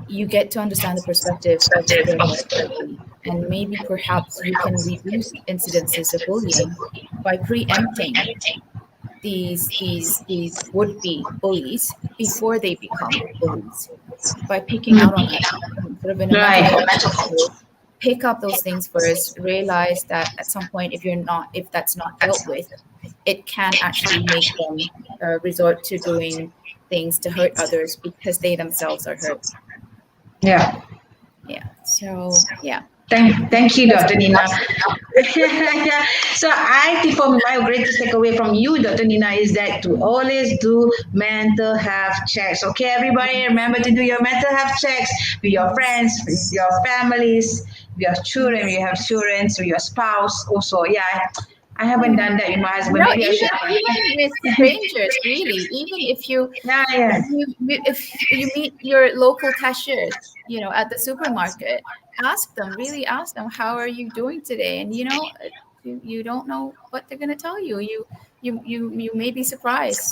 you get to understand the perspective of the victim, and maybe perhaps you can reduce incidences of bullying by preempting these would-be bullies before they become bullies, by picking out on them sort of in a mental Right. health perspective. pick up those things first, realize that at some point, if that's not dealt with, it can actually make them resort to doing things to hurt others because they themselves are hurt. Yeah. Yeah. So yeah. Thank you, Dr. Nina. Yeah. So I think for me, my greatest takeaway from you, Dr. Nina, is that to always do mental health checks. Okay, everybody, remember to do your mental health checks with your friends, with your families, with your children, with your children, with your spouse. Also, yeah, I haven't done that with my husband. No, Maybe I should. even with strangers, really. Even Yeah, yeah. if you meet your local cashier, at the supermarket, really ask them, how are you doing today? And you don't know what they're gonna tell you. You may be surprised.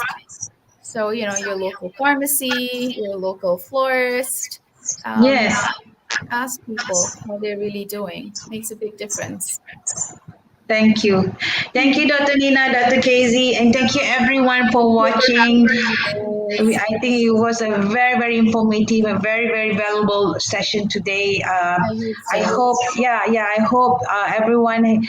So your local pharmacy, your local florist, um, Yes. ask people how they're really doing. Makes a big difference. Thank you. Thank you, Dr. Nina, Dr. Casey, and thank you everyone for Thank you for watching. having me, Liz. I think it was a very, very informative, a very, very valuable session today. I hope I so. hope, I hope everyone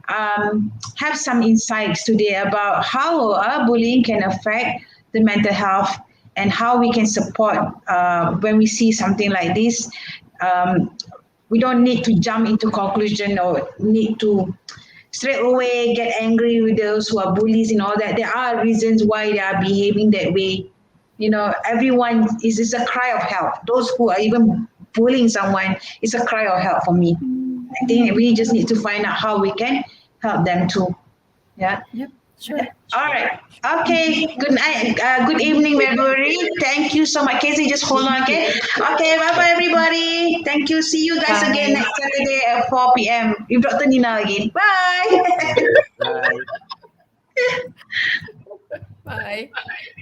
have some insights today about how bullying can affect the mental health and how we can support when we see something like this. Um, we don't need to jump into conclusion or need to straight away get angry with those who are bullies and all that. There are reasons why they are behaving that way. Everyone is a cry of help. Those who are even bullying someone is a cry of help for me. I think we just need to find out how we can help them too. Yeah. Yep, sure. All right. Okay. Good night. Good evening, everybody. Thank you so much. Casey, just hold on, okay? Okay. Bye bye, everybody. Thank you. See you guys again Bye. next Saturday at 4 p.m. with Dr. Nina again. Bye. Bye. Bye.